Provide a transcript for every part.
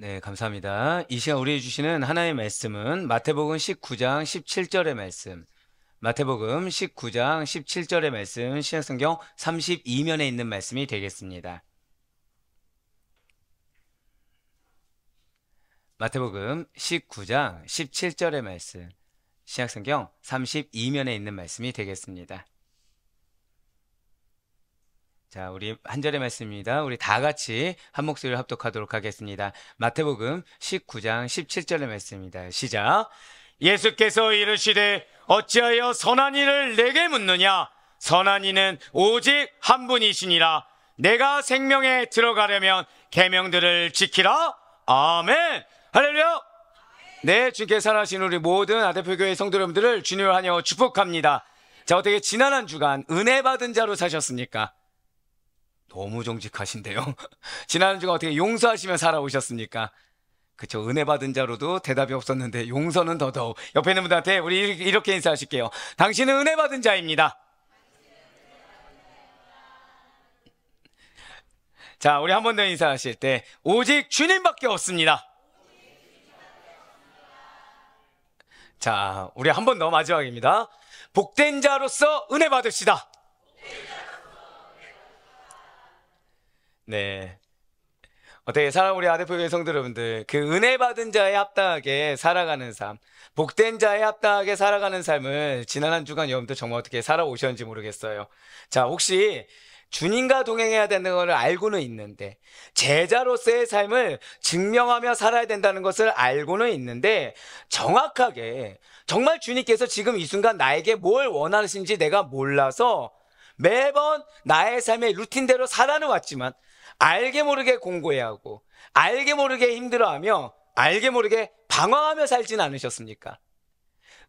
네, 감사합니다. 이 시간 우리에게 주시는 하나님의 말씀은 마태복음 19장 17절의 말씀, 마태복음 19장 17절의 말씀, 신약성경 32면에 있는 말씀이 되겠습니다. 마태복음 19장 17절의 말씀, 신약성경 32면에 있는 말씀이 되겠습니다. 자, 우리 한 절의 말씀입니다. 우리 다 같이 한 목소리를 합독하도록 하겠습니다. 마태복음 19장 17절의 말씀입니다. 시작. 예수께서 이르시되 어찌하여 선한 이를 내게 묻느냐? 선한 이는 오직 한 분이시니라. 내가 생명에 들어가려면 계명들을 지키라. 아멘. 할렐루야. 네, 주님께 사랑하신 우리 모든 아대표교회 성도 여러분들을 주님을 환영하고 축복합니다. 자, 어떻게 지난 한 주간 은혜 받은 자로 사셨습니까? 너무 정직하신데요. 지난 주간 어떻게 용서하시며 살아오셨습니까? 그쵸, 은혜 받은 자로도 대답이 없었는데 용서는 더더욱. 옆에 있는 분들한테 우리 이렇게 인사하실게요. 당신은 은혜 받은 자입니다. 자, 우리 한 번 더 인사하실 때 오직 주님밖에 없습니다. 자, 우리 한 번 더 마지막입니다. 복된 자로서 은혜 받읍시다. 네. 어떻게 우리 아대표교회 성도 여러분들, 그 은혜 받은 자에 합당하게 살아가는 삶, 복된 자에 합당하게 살아가는 삶을 지난 한 주간 여러분들 정말 어떻게 살아오셨는지 모르겠어요. 자, 혹시 주님과 동행해야 되는 것을 알고는 있는데, 제자로서의 삶을 증명하며 살아야 된다는 것을 알고는 있는데, 정확하게 정말 주님께서 지금 이 순간 나에게 뭘 원하시는지 내가 몰라서 매번 나의 삶의 루틴대로 살아는 왔지만 알게 모르게 공고해야 하고 알게 모르게 힘들어하며 알게 모르게 방황하며 살진 않으셨습니까?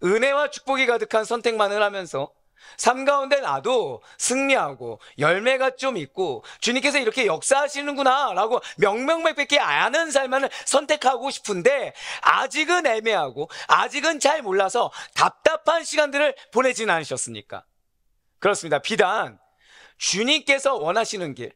은혜와 축복이 가득한 선택만을 하면서 삶 가운데 나도 승리하고 열매가 좀 있고 주님께서 이렇게 역사하시는구나 라고 명명백백히 아는 삶만을 선택하고 싶은데 아직은 애매하고 아직은 잘 몰라서 답답한 시간들을 보내진 않으셨습니까? 그렇습니다. 비단 주님께서 원하시는 길,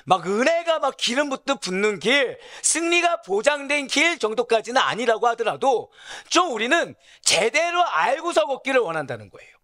막 은혜가 막 기름 붓듯 붙는 길, 승리가 보장된 길 정도까지는 아니라고 하더라도 좀 우리는 제대로 알고서 걷기를 원한다는 거예요.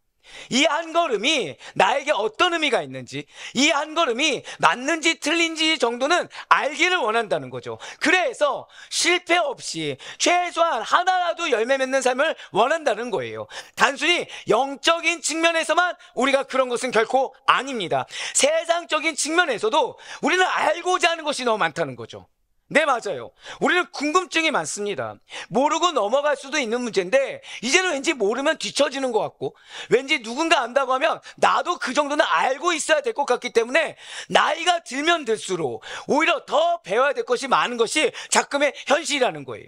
이 한 걸음이 나에게 어떤 의미가 있는지, 이 한 걸음이 맞는지 틀린지 정도는 알기를 원한다는 거죠. 그래서 실패 없이 최소한 하나라도 열매 맺는 삶을 원한다는 거예요. 단순히 영적인 측면에서만 우리가 그런 것은 결코 아닙니다. 세상적인 측면에서도 우리는 알고자 하는 것이 너무 많다는 거죠. 네, 맞아요. 우리는 궁금증이 많습니다. 모르고 넘어갈 수도 있는 문제인데 이제는 왠지 모르면 뒤처지는 것 같고 왠지 누군가 안다고 하면 나도 그 정도는 알고 있어야 될 것 같기 때문에 나이가 들면 들수록 오히려 더 배워야 될 것이 많은 것이 작금의 현실이라는 거예요.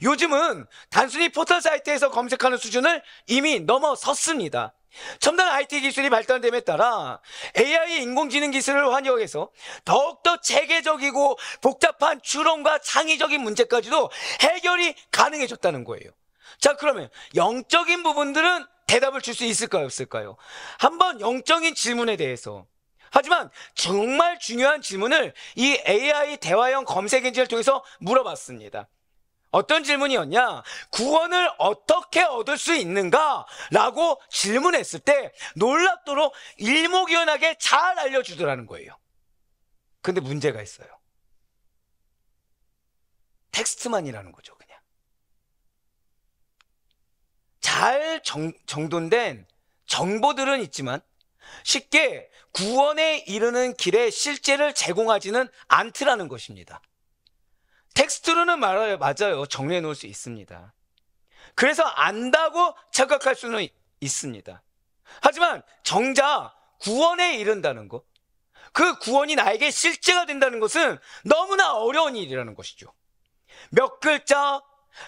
요즘은 단순히 포털 사이트에서 검색하는 수준을 이미 넘어섰습니다. 첨단 IT 기술이 발달됨에 따라 AI 인공지능 기술을 활용해서 더욱더 체계적이고 복잡한 추론과 창의적인 문제까지도 해결이 가능해졌다는 거예요. 자, 그러면 영적인 부분들은 대답을 줄 수 있을까요, 없을까요? 한번 영적인 질문에 대해서, 하지만 정말 중요한 질문을 이 AI 대화형 검색 엔진을 통해서 물어봤습니다. 어떤 질문이었냐? 구원을 어떻게 얻을 수 있는가? 라고 질문했을 때 놀랍도록 일목요연하게 잘 알려주더라는 거예요. 근데 문제가 있어요. 텍스트만이라는 거죠, 그냥. 잘 정돈된 정보들은 있지만 쉽게 구원에 이르는 길의 실제를 제공하지는 않더라는 것입니다. 텍스트로는 맞아요. 정리해 놓을 수 있습니다. 그래서 안다고 착각할 수는 있습니다. 하지만 정작 구원에 이른다는 것, 그 구원이 나에게 실제가 된다는 것은 너무나 어려운 일이라는 것이죠. 몇 글자,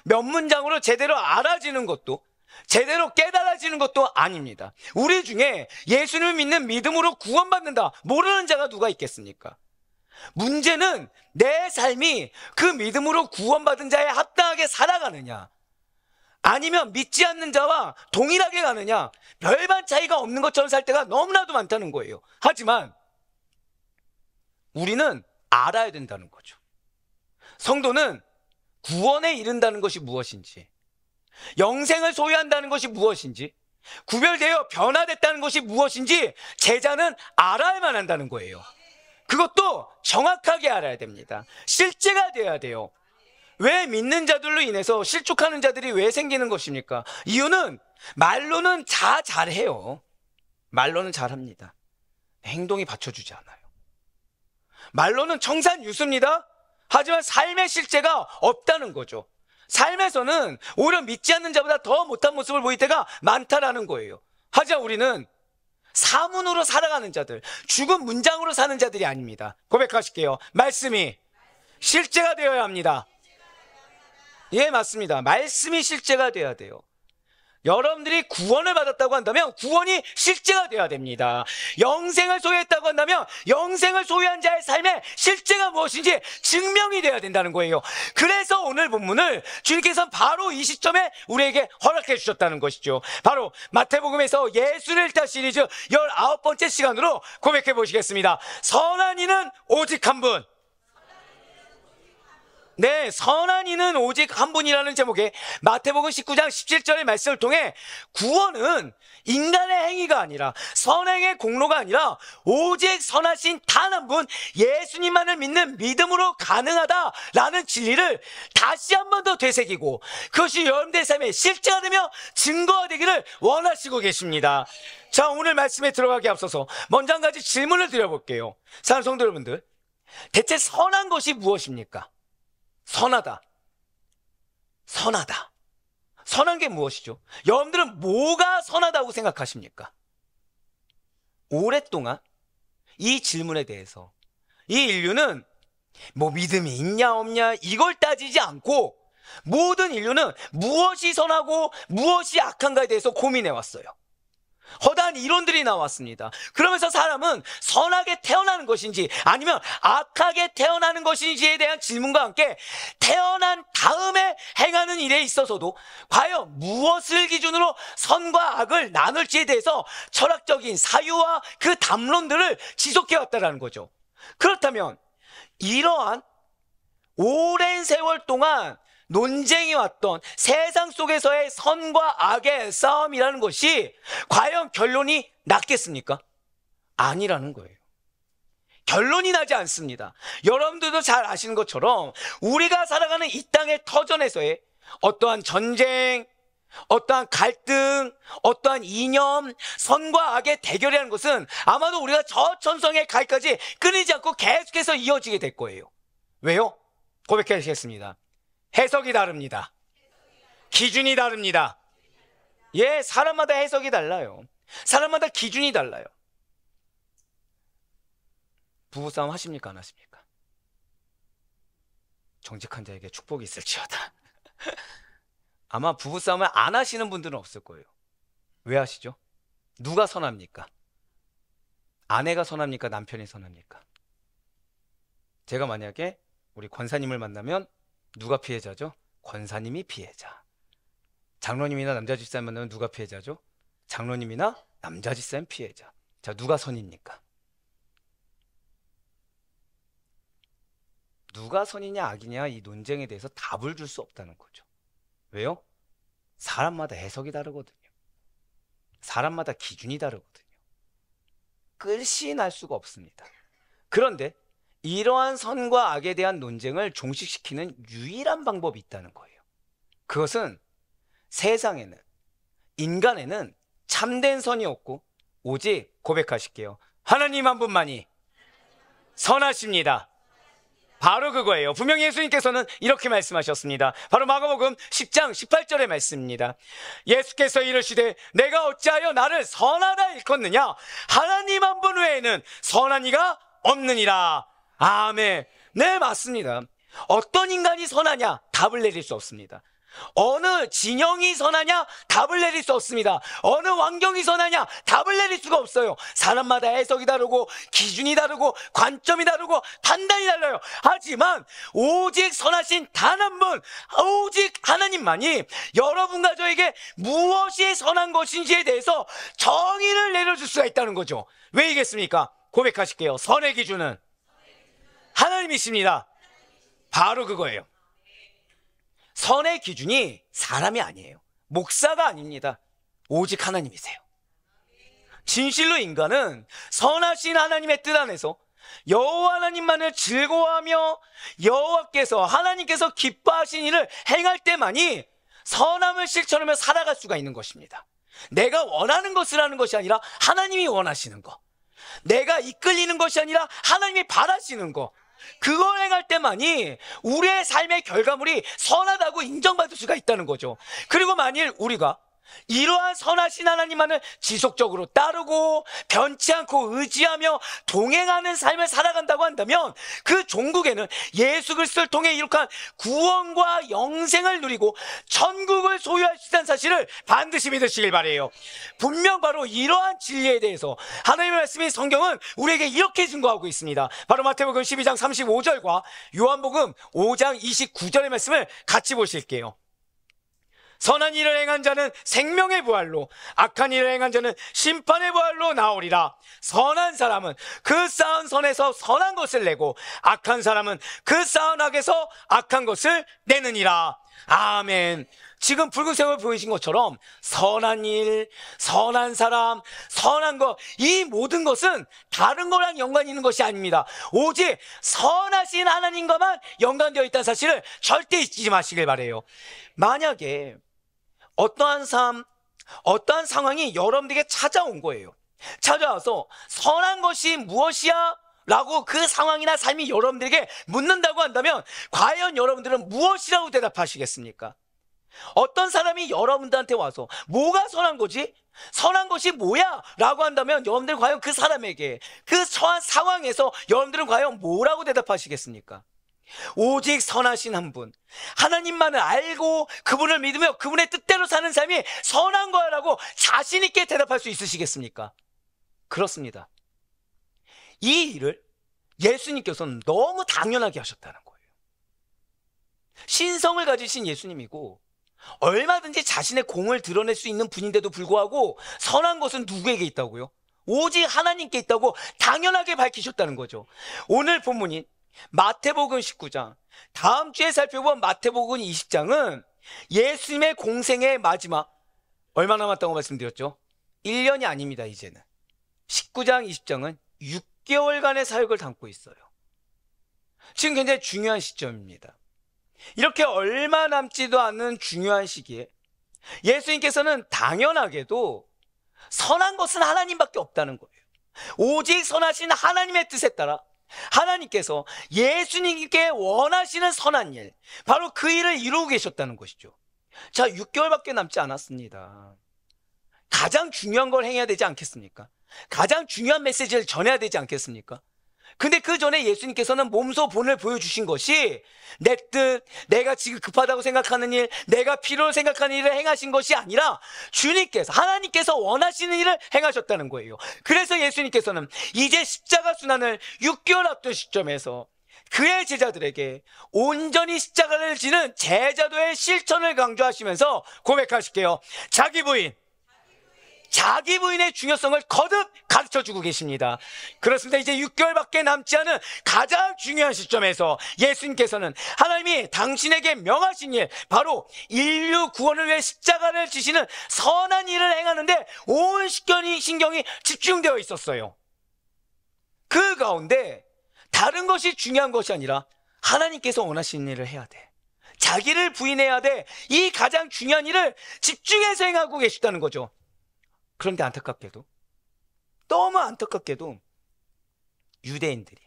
몇 문장으로 제대로 알아지는 것도, 제대로 깨달아지는 것도 아닙니다. 우리 중에 예수님을 믿는 믿음으로 구원받는다 모르는 자가 누가 있겠습니까? 문제는 내 삶이 그 믿음으로 구원받은 자에 합당하게 살아가느냐, 아니면 믿지 않는 자와 동일하게 가느냐, 별반 차이가 없는 것처럼 살 때가 너무나도 많다는 거예요. 하지만 우리는 알아야 된다는 거죠. 성도는 구원에 이른다는 것이 무엇인지, 영생을 소유한다는 것이 무엇인지, 구별되어 변화됐다는 것이 무엇인지 제자는 알아야만 한다는 거예요. 그것도 정확하게 알아야 됩니다. 실제가 돼야 돼요. 왜 믿는 자들로 인해서 실족하는 자들이 왜 생기는 것입니까? 이유는 말로는 다 잘해요. 말로는 잘합니다. 행동이 받쳐주지 않아요. 말로는 청산유수입니다. 하지만 삶의 실제가 없다는 거죠. 삶에서는 오히려 믿지 않는 자보다 더 못한 모습을 보일 때가 많다라는 거예요. 하지만 우리는 사문으로 살아가는 자들, 죽은 문장으로 사는 자들이 아닙니다. 고백하실게요. 말씀이 실제가 되어야 합니다. 예, 맞습니다. 말씀이 실제가 되어야 돼요. 여러분들이 구원을 받았다고 한다면 구원이 실제가 되어야 됩니다. 영생을 소유했다고 한다면 영생을 소유한 자의 삶의 실제가 무엇인지 증명이 되어야 된다는 거예요. 그래서 오늘 본문을 주님께서는 바로 이 시점에 우리에게 허락해 주셨다는 것이죠. 바로 마태복음에서 예수를 읽다 시리즈 19번째 시간으로 고백해 보시겠습니다. 선한 이는 오직 한 분. 네, 선한 이는 오직 한 분이라는 제목의 마태복음 19장 17절의 말씀을 통해 구원은 인간의 행위가 아니라 선행의 공로가 아니라 오직 선하신 단 한 분 예수님만을 믿는 믿음으로 가능하다라는 진리를 다시 한 번 더 되새기고 그것이 여러분들의 삶에 실제가 되며 증거가 되기를 원하시고 계십니다. 자, 오늘 말씀에 들어가기 앞서서 먼저 한 가지 질문을 드려볼게요. 사랑하는 성도 여러분들, 대체 선한 것이 무엇입니까? 선하다. 선하다. 선한 게 무엇이죠? 여러분들은 뭐가 선하다고 생각하십니까? 오랫동안 이 질문에 대해서 이 인류는 뭐 믿음이 있냐 없냐 이걸 따지지 않고 모든 인류는 무엇이 선하고 무엇이 악한가에 대해서 고민해 왔어요. 허다한 이론들이 나왔습니다. 그러면서 사람은 선하게 태어나는 것인지 아니면 악하게 태어나는 것인지에 대한 질문과 함께 태어난 다음에 행하는 일에 있어서도 과연 무엇을 기준으로 선과 악을 나눌지에 대해서 철학적인 사유와 그 담론들을 지속해왔다는 거죠. 그렇다면 이러한 오랜 세월 동안 논쟁이 왔던 세상 속에서의 선과 악의 싸움이라는 것이 과연 결론이 났겠습니까? 아니라는 거예요. 결론이 나지 않습니다. 여러분들도 잘 아시는 것처럼 우리가 살아가는 이 땅의 터전에서의 어떠한 전쟁, 어떠한 갈등, 어떠한 이념, 선과 악의 대결이라는 것은 아마도 우리가 저 천성의 갈까지 끊이지 않고 계속해서 이어지게 될 거예요. 왜요? 고백하시겠습니다. 해석이 다릅니다. 기준이 다릅니다. 예, 사람마다 해석이 달라요. 사람마다 기준이 달라요. 부부싸움 하십니까? 안 하십니까? 정직한 자에게 축복이 있을지어다. 아마 부부싸움을 안 하시는 분들은 없을 거예요. 왜 하시죠? 누가 선합니까? 아내가 선합니까? 남편이 선합니까? 제가 만약에 우리 권사님을 만나면 누가 피해자죠? 권사님이 피해자. 장로님이나 남자 집사님 만나면 누가 피해자죠? 장로님이나 남자 집사님 피해자. 자, 누가 선입니까? 누가 선이냐 악이냐 이 논쟁에 대해서 답을 줄 수 없다는 거죠. 왜요? 사람마다 해석이 다르거든요. 사람마다 기준이 다르거든요. 끝이 날 수가 없습니다. 그런데 이러한 선과 악에 대한 논쟁을 종식시키는 유일한 방법이 있다는 거예요. 그것은 세상에는, 인간에는 참된 선이 없고 오직 고백하실게요. 하나님 한 분만이 선하십니다. 바로 그거예요. 분명히 예수님께서는 이렇게 말씀하셨습니다. 바로 마가복음 10장 18절의 말씀입니다. 예수께서 이르시되 내가 어찌하여 나를 선하다 일컫느냐? 하나님 한 분 외에는 선한 이가 없느니라. 아멘. 네, 맞습니다. 어떤 인간이 선하냐? 답을 내릴 수 없습니다. 어느 진영이 선하냐? 답을 내릴 수 없습니다. 어느 환경이 선하냐? 답을 내릴 수가 없어요. 사람마다 해석이 다르고 기준이 다르고 관점이 다르고 판단이 달라요. 하지만 오직 선하신 단 한 분, 오직 하나님만이 여러분과 저에게 무엇이 선한 것인지에 대해서 정의를 내려줄 수가 있다는 거죠. 왜이겠습니까? 고백하실게요. 선의 기준은 하나님이십니다. 바로 그거예요. 선의 기준이 사람이 아니에요. 목사가 아닙니다. 오직 하나님이세요. 진실로 인간은 선하신 하나님의 뜻 안에서 여호와 하나님만을 즐거워하며 여호와께서 하나님께서 기뻐하신 일을 행할 때만이 선함을 실천하며 살아갈 수가 있는 것입니다. 내가 원하는 것을 하는 것이 아니라 하나님이 원하시는 것, 내가 이끌리는 것이 아니라 하나님이 바라시는 것, 그걸 행할 때만이 우리의 삶의 결과물이 선하다고 인정받을 수가 있다는 거죠. 그리고 만일 우리가 이러한 선하신 하나님만을 지속적으로 따르고 변치 않고 의지하며 동행하는 삶을 살아간다고 한다면 그 종국에는 예수 그리스도를 통해 이룩한 구원과 영생을 누리고 천국을 소유할 수 있다는 사실을 반드시 믿으시길 바라요. 분명 바로 이러한 진리에 대해서 하나님의 말씀인 성경은 우리에게 이렇게 증거하고 있습니다. 바로 마태복음 12장 35절과 요한복음 5장 29절의 말씀을 같이 보실게요. 선한 일을 행한 자는 생명의 부활로, 악한 일을 행한 자는 심판의 부활로 나오리라. 선한 사람은 그 쌓은 선에서 선한 것을 내고, 악한 사람은 그 쌓은 악에서 악한 것을 내느니라. 아멘. 지금 붉은색을 보이신 것처럼 선한 일, 선한 사람, 선한 것, 이 모든 것은 다른 거랑 연관이 있는 것이 아닙니다. 오직 선하신 하나님과만 연관되어 있다는 사실을 절대 잊지 마시길 바라요. 만약에 어떠한 상황이 여러분들에게 찾아온 거예요. 찾아와서 선한 것이 무엇이야? 라고 그 상황이나 삶이 여러분들에게 묻는다고 한다면 과연 여러분들은 무엇이라고 대답하시겠습니까? 어떤 사람이 여러분들한테 와서 뭐가 선한 거지? 선한 것이 뭐야? 라고 한다면 여러분들은 과연 그 사람에게 그 처한 상황에서 여러분들은 과연 뭐라고 대답하시겠습니까? 오직 선하신 한 분, 하나님만을 알고 그분을 믿으며 그분의 뜻대로 사는 삶이 선한 거야 라고 자신 있게 대답할 수 있으시겠습니까? 그렇습니다. 이 일을 예수님께서는 너무 당연하게 하셨다는 거예요. 신성을 가지신 예수님이고 얼마든지 자신의 공을 드러낼 수 있는 분인데도 불구하고 선한 것은 누구에게 있다고요? 오직 하나님께 있다고 당연하게 밝히셨다는 거죠. 오늘 본문인 마태복음 19장, 다음 주에 살펴본 마태복음 20장은 예수님의 공생의 마지막, 얼마 남았다고 말씀드렸죠? 1년이 아닙니다. 이제는 19장 20장은 6개월간의 사역을 담고 있어요. 지금 굉장히 중요한 시점입니다. 이렇게 얼마 남지도 않은 중요한 시기에 예수님께서는 당연하게도 선한 것은 하나님밖에 없다는 거예요. 오직 선하신 하나님의 뜻에 따라 하나님께서 예수님께 원하시는 선한 일, 바로 그 일을 이루고 계셨다는 것이죠. 자, 6개월밖에 남지 않았습니다. 가장 중요한 걸 행해야 되지 않겠습니까? 가장 중요한 메시지를 전해야 되지 않겠습니까? 근데 그 전에 예수님께서는 몸소 본을 보여주신 것이 내 뜻, 내가 지금 급하다고 생각하는 일, 내가 필요로 생각하는 일을 행하신 것이 아니라 주님께서, 하나님께서 원하시는 일을 행하셨다는 거예요. 그래서 예수님께서는 이제 십자가 순환을 6개월 앞둔 시점에서 그의 제자들에게 온전히 십자가를 지는 제자도의 실천을 강조하시면서 고백하실게요. 자기 부인의 중요성을 거듭 가르쳐주고 계십니다. 그렇습니다. 이제 6개월밖에 남지 않은 가장 중요한 시점에서 예수님께서는 하나님이 당신에게 명하신 일, 바로 인류 구원을 위해 십자가를 지시는 선한 일을 행하는데 온 신경이 집중되어 있었어요. 그 가운데 다른 것이 중요한 것이 아니라 하나님께서 원하시는 일을 해야 돼. 자기를 부인해야 돼. 이 가장 중요한 일을 집중해서 행하고 계시다는 거죠. 그런데 안타깝게도, 너무 안타깝게도 유대인들이,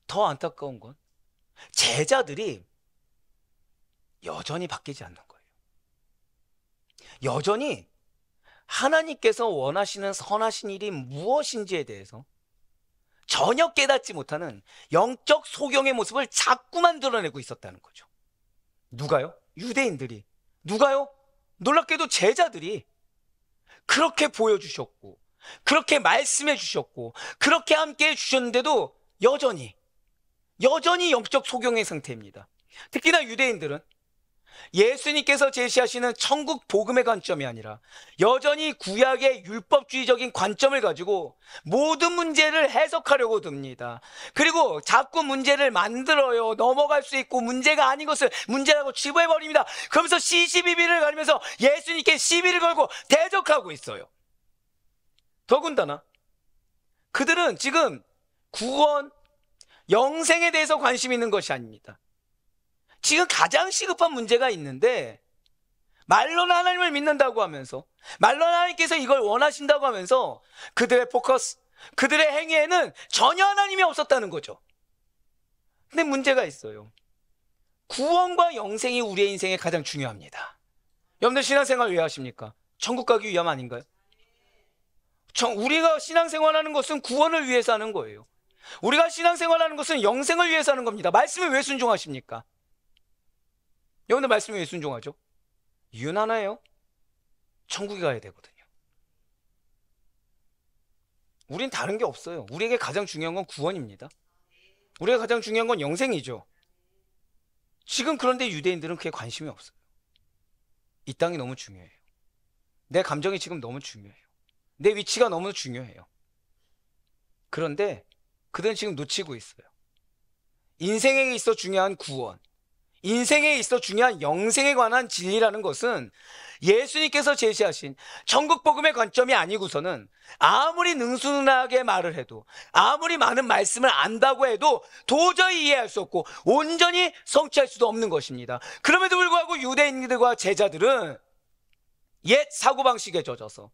더 안타까운 건 제자들이 여전히 바뀌지 않는 거예요. 여전히 하나님께서 원하시는 선하신 일이 무엇인지에 대해서 전혀 깨닫지 못하는 영적 소경의 모습을 자꾸만 드러내고 있었다는 거죠. 누가요? 유대인들이. 누가요? 놀랍게도 제자들이 그렇게 보여주셨고, 그렇게 말씀해 주셨고, 그렇게 함께 해주셨는데도 여전히 영적 소경의 상태입니다. 특히나 유대인들은 예수님께서 제시하시는 천국 복음의 관점이 아니라 여전히 구약의 율법주의적인 관점을 가지고 모든 문제를 해석하려고 듭니다. 그리고 자꾸 문제를 만들어요. 넘어갈 수 있고 문제가 아닌 것을 문제라고 치부해버립니다. 그러면서 시시비비를 가리면서 예수님께 시비를 걸고 대적하고 있어요. 더군다나 그들은 지금 구원, 영생에 대해서 관심이 있는 것이 아닙니다. 지금 가장 시급한 문제가 있는데 말로는 하나님을 믿는다고 하면서, 말로는 하나님께서 이걸 원하신다고 하면서 그들의 포커스, 그들의 행위에는 전혀 하나님이 없었다는 거죠. 근데 문제가 있어요. 구원과 영생이 우리의 인생에 가장 중요합니다. 여러분들 신앙생활 왜 하십니까? 천국 가기 위함 아닌가요? 우리가 신앙생활하는 것은 구원을 위해서 하는 거예요. 우리가 신앙생활하는 것은 영생을 위해서 하는 겁니다. 말씀에 왜 순종하십니까? 여러분들 말씀에 왜 순종하죠? 이유는 하나예요. 천국에 가야 되거든요. 우린 다른 게 없어요. 우리에게 가장 중요한 건 구원입니다. 우리가 가장 중요한 건 영생이죠. 지금 그런데 유대인들은 그게 관심이 없어요. 이 땅이 너무 중요해요. 내 감정이 지금 너무 중요해요. 내 위치가 너무 중요해요. 그런데 그들은 지금 놓치고 있어요. 인생에 있어 중요한 구원, 인생에 있어 중요한 영생에 관한 진리라는 것은 예수님께서 제시하신 천국 복음의 관점이 아니고서는 아무리 능수능란하게 말을 해도, 아무리 많은 말씀을 안다고 해도 도저히 이해할 수 없고 온전히 성취할 수도 없는 것입니다. 그럼에도 불구하고 유대인들과 제자들은 옛 사고방식에 젖어서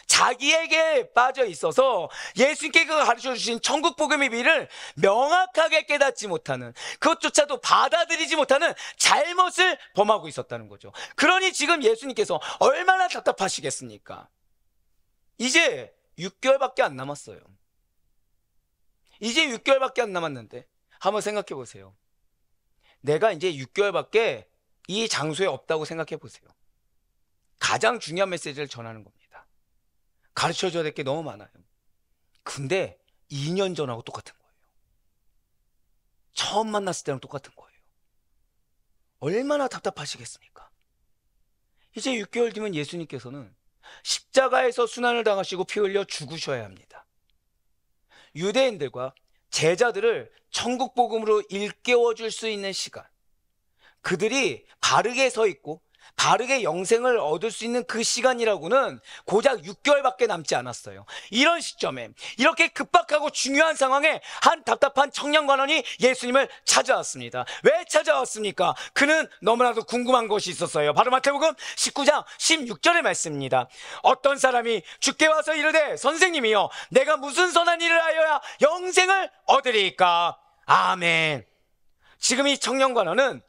자기에게 빠져 있어서 예수님께서 가르쳐 주신 천국 복음의 비밀을 명확하게 깨닫지 못하는, 그것조차도 받아들이지 못하는 잘못을 범하고 있었다는 거죠. 그러니 지금 예수님께서 얼마나 답답하시겠습니까? 이제 6개월밖에 안 남았어요. 이제 6개월밖에 안 남았는데 한번 생각해 보세요. 내가 이제 6개월밖에 이 장소에 없다고 생각해 보세요. 가장 중요한 메시지를 전하는 겁니다. 가르쳐줘야 될 게 너무 많아요. 근데 2년 전하고 똑같은 거예요. 처음 만났을 때랑 똑같은 거예요. 얼마나 답답하시겠습니까? 이제 6개월 뒤면 예수님께서는 십자가에서 순환을 당하시고 피 흘려 죽으셔야 합니다. 유대인들과 제자들을 천국 복음으로 일깨워 줄 수 있는 시간, 그들이 바르게 서 있고 바르게 영생을 얻을 수 있는 그 시간이라고는 고작 6개월밖에 남지 않았어요. 이런 시점에, 이렇게 급박하고 중요한 상황에 한 답답한 청년관원이 예수님을 찾아왔습니다. 왜 찾아왔습니까? 그는 너무나도 궁금한 것이 있었어요. 바로 마태복음 19장 16절의 말씀입니다. 어떤 사람이 주께 와서 이르되 선생님이여 내가 무슨 선한 일을 하여야 영생을 얻으리까? 아멘. 지금 이 청년관원은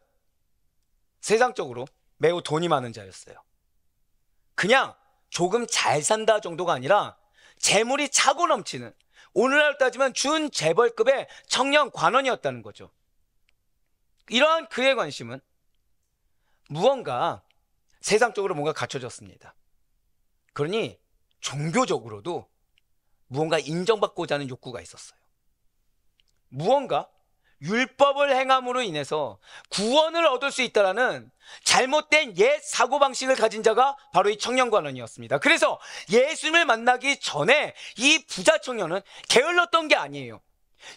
세상적으로 매우 돈이 많은 자였어요. 그냥 조금 잘 산다 정도가 아니라 재물이 차고 넘치는, 오늘날 따지면 준재벌급의 청년 관원이었다는 거죠. 이러한 그의 관심은 무언가 세상적으로 뭔가 갖춰졌습니다. 그러니 종교적으로도 무언가 인정받고자 하는 욕구가 있었어요. 무언가 율법을 행함으로 인해서 구원을 얻을 수 있다라는 잘못된 옛 사고방식을 가진 자가 바로 이 청년관원이었습니다. 그래서 예수님을 만나기 전에 이 부자 청년은 게을렀던 게 아니에요.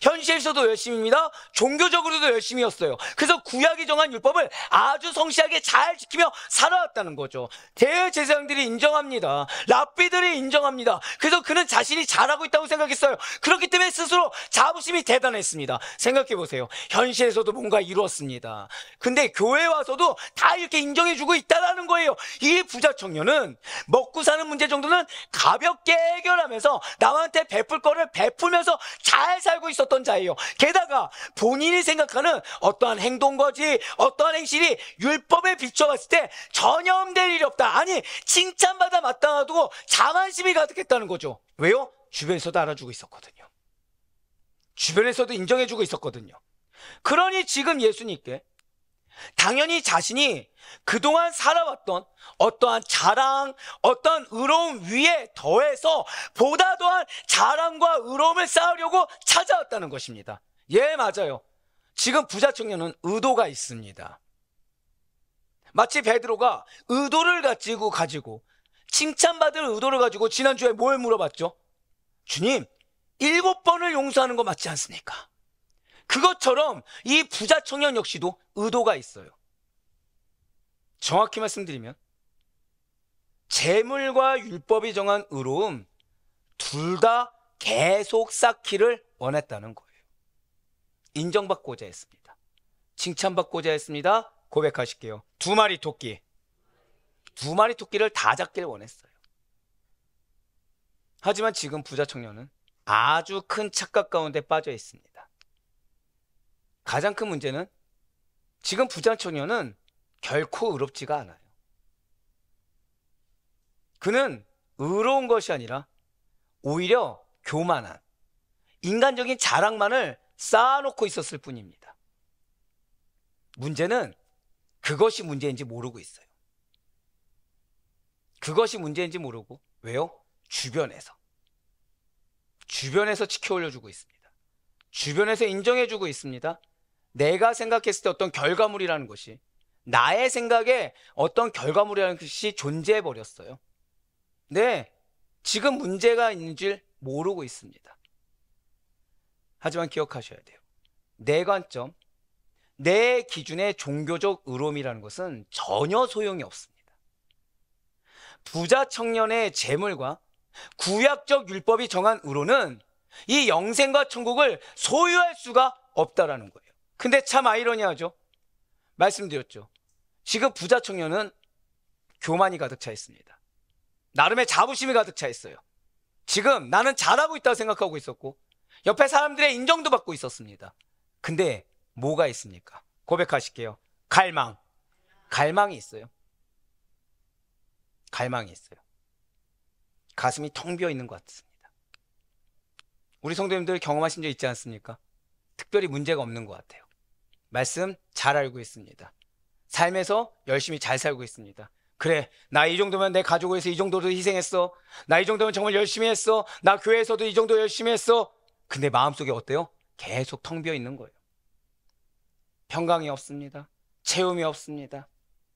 현실에서도 열심입니다. 종교적으로도 열심이었어요. 그래서 구약이 정한 율법을 아주 성실하게 잘 지키며 살아왔다는 거죠. 대제사장들이 인정합니다. 랍비들이 인정합니다. 그래서 그는 자신이 잘하고 있다고 생각했어요. 그렇기 때문에 스스로 자부심이 대단했습니다. 생각해보세요. 현실에서도 뭔가 이루었습니다. 근데 교회에 와서도 다 이렇게 인정해주고 있다는 거예요. 이 부자 청년은 먹고 사는 문제 정도는 가볍게 해결하면서 남한테 베풀 거를 베풀면서 잘 살고 있었던 자예요. 게다가 본인이 생각하는 어떠한 행동거지, 어떠한 행실이 율법에 비춰봤을 때 전염될 일이 없다. 아니, 칭찬받아 마땅하고 자만심이 가득했다는 거죠. 왜요? 주변에서도 알아주고 있었거든요. 주변에서도 인정해주고 있었거든요. 그러니 지금 예수님께 당연히 자신이 그동안 살아왔던 어떠한 자랑, 어떤 의로움 위에 더해서 보다 더한 자랑과 의로움을 쌓으려고 찾아왔다는 것입니다. 예, 맞아요. 지금 부자 청년은 의도가 있습니다. 마치 베드로가 의도를 가지고 칭찬받을 의도를 가지고 지난주에 뭘 물어봤죠? 주님, 7번을 용서하는 거 맞지 않습니까? 그것처럼 이 부자 청년 역시도 의도가 있어요. 정확히 말씀드리면 재물과 율법이 정한 의로움 둘 다 계속 쌓기를 원했다는 거예요. 인정받고자 했습니다. 칭찬받고자 했습니다. 고백하실게요. 2마리 토끼. 2마리 토끼를 다 잡길 원했어요. 하지만 지금 부자 청년은 아주 큰 착각 가운데 빠져 있습니다. 가장 큰 문제는 지금 부자 청년은 결코 의롭지가 않아요. 그는 의로운 것이 아니라 오히려 교만한 인간적인 자랑만을 쌓아놓고 있었을 뿐입니다. 문제는 그것이 문제인지 모르고 있어요. 그것이 문제인지 모르고. 왜요? 주변에서 지켜올려주고 있습니다. 주변에서 인정해주고 있습니다. 내가 생각했을 때 어떤 결과물이라는 것이, 나의 생각에 어떤 결과물이라는 것이 존재해버렸어요. 네, 지금 문제가 있는 줄 모르고 있습니다. 하지만 기억하셔야 돼요. 내 관점, 내 기준의 종교적 의로움이라는 것은 전혀 소용이 없습니다. 부자 청년의 재물과 구약적 율법이 정한 의로는 이 영생과 천국을 소유할 수가 없다라는 거예요. 근데 참 아이러니하죠. 말씀드렸죠. 지금 부자 청년은 교만이 가득 차 있습니다. 나름의 자부심이 가득 차 있어요. 지금 나는 잘하고 있다고 생각하고 있었고 옆에 사람들의 인정도 받고 있었습니다. 근데 뭐가 있습니까? 고백하실게요. 갈망이 있어요. 갈망이 있어요. 가슴이 텅 비어 있는 것 같습니다. 우리 성도님들 경험하신 적 있지 않습니까? 특별히 문제가 없는 것 같아요. 말씀 잘 알고 있습니다. 삶에서 열심히 잘 살고 있습니다. 그래, 나 이 정도면 내 가족을 위해서 이 정도도 희생했어. 나 이 정도면 정말 열심히 했어. 나 교회에서도 이 정도 열심히 했어. 근데 마음속에 어때요? 계속 텅 비어 있는 거예요. 평강이 없습니다. 채움이 없습니다.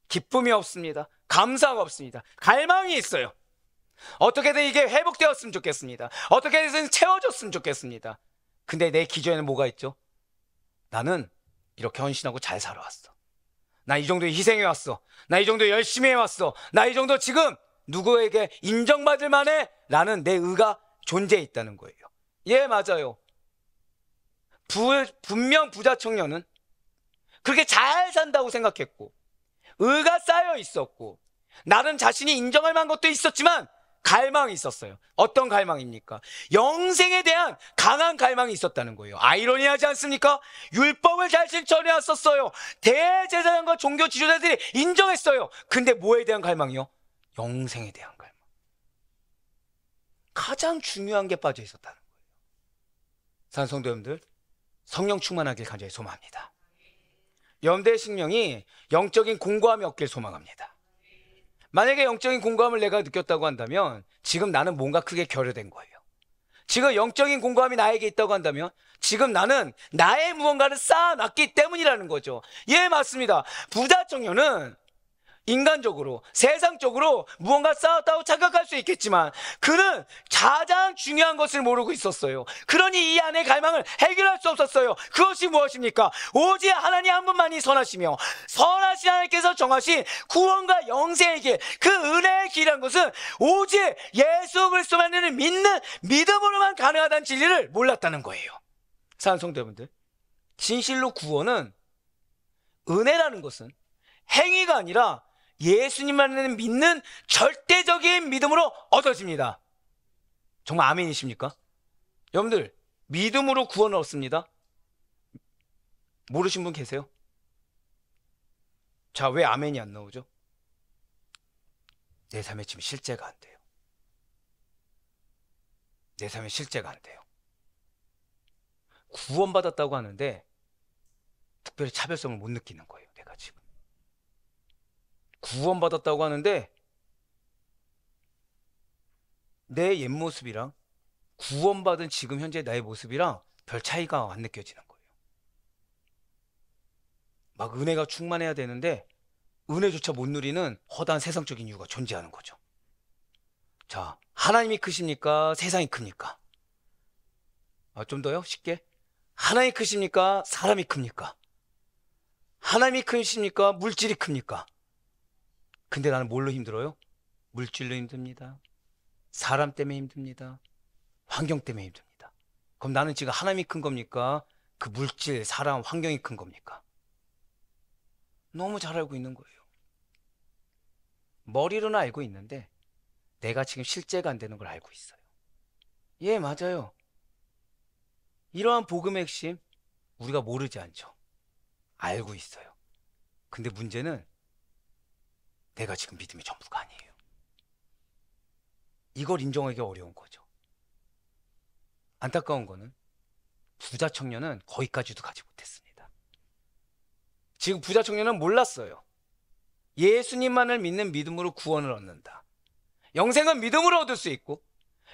기쁨이 없습니다. 감사가 없습니다. 갈망이 있어요. 어떻게든 이게 회복되었으면 좋겠습니다. 어떻게든 채워졌으면 좋겠습니다. 근데 내 기준에는 뭐가 있죠? 나는 이렇게 헌신하고 잘 살아왔어. 나 이 정도 희생해왔어. 나 이 정도 열심히 해왔어. 나 이 정도 지금 누구에게 인정받을 만해. 라는 내 의가 존재해 있다는 거예요. 예, 맞아요. 분명 부자 청년은 그렇게 잘 산다고 생각했고 의가 쌓여 있었고 나름 자신이 인정할 만한 것도 있었지만 갈망이 있었어요. 어떤 갈망입니까? 영생에 대한 강한 갈망이 있었다는 거예요. 아이러니하지 않습니까? 율법을 잘 실천해 왔었어요. 대제사장과 종교 지도자들이 인정했어요. 근데 뭐에 대한 갈망이요? 영생에 대한 갈망. 가장 중요한 게 빠져 있었다는 거예요. 사랑하는 성도 여러분들, 성령 충만하길 간절히 소망합니다. 여러분들의 심령이 영적인 공고함이 없길 소망합니다. 만약에 영적인 공고함을 내가 느꼈다고 한다면 지금 나는 뭔가 크게 결여된 거예요. 지금 영적인 공고함이 나에게 있다고 한다면 지금 나는 나의 무언가를 쌓아놨기 때문이라는 거죠. 예, 맞습니다. 부자 청년은 인간적으로 세상적으로 무언가 쌓았다고 착각할 수 있겠지만 그는 가장 중요한 것을 모르고 있었어요. 그러니 이 안의 갈망을 해결할 수 없었어요. 그것이 무엇입니까? 오직 하나님 한 분만이 선하시며 선하신 하나님께서 정하신 구원과 영생의 길, 그 은혜의 길이란 것은 오직 예수 그리스도만을 믿는 믿음으로만 가능하다는 진리를 몰랐다는 거예요. 사랑하는 성도 여러분들, 진실로 구원은, 은혜라는 것은 행위가 아니라 예수님만을 믿는 절대적인 믿음으로 얻어집니다. 정말 아멘이십니까? 여러분들, 믿음으로 구원을 얻습니다. 모르신 분 계세요? 자, 왜 아멘이 안 나오죠? 내 삶에 지금 실제가 안 돼요. 내 삶에 실제가 안 돼요. 구원받았다고 하는데 특별히 차별성을 못 느끼는 거예요. 내가 지금 구원받았다고 하는데 내 옛 모습이랑 구원받은 지금 현재 나의 모습이랑 별 차이가 안 느껴지는 거예요. 막 은혜가 충만해야 되는데 은혜조차 못 누리는 허다한 세상적인 이유가 존재하는 거죠. 자, 하나님이 크십니까? 세상이 큽니까? 좀 더요? 쉽게. 하나님이 크십니까? 사람이 큽니까? 하나님이 크십니까? 물질이 큽니까? 근데 나는 뭘로 힘들어요? 물질로 힘듭니다. 사람 때문에 힘듭니다. 환경 때문에 힘듭니다. 그럼 나는 지금 하나님이 큰 겁니까? 그 물질, 사람, 환경이 큰 겁니까? 너무 잘 알고 있는 거예요. 머리로는 알고 있는데 내가 지금 실제가 안 되는 걸 알고 있어요. 예, 맞아요. 이러한 복음의 핵심 우리가 모르지 않죠. 알고 있어요. 근데 문제는 내가 지금 믿음의 전부가 아니에요. 이걸 인정하기가 어려운 거죠. 안타까운 거는 부자 청년은 거기까지도 가지 못했습니다. 지금 부자 청년은 몰랐어요. 예수님만을 믿는 믿음으로 구원을 얻는다. 영생은 믿음으로 얻을 수 있고,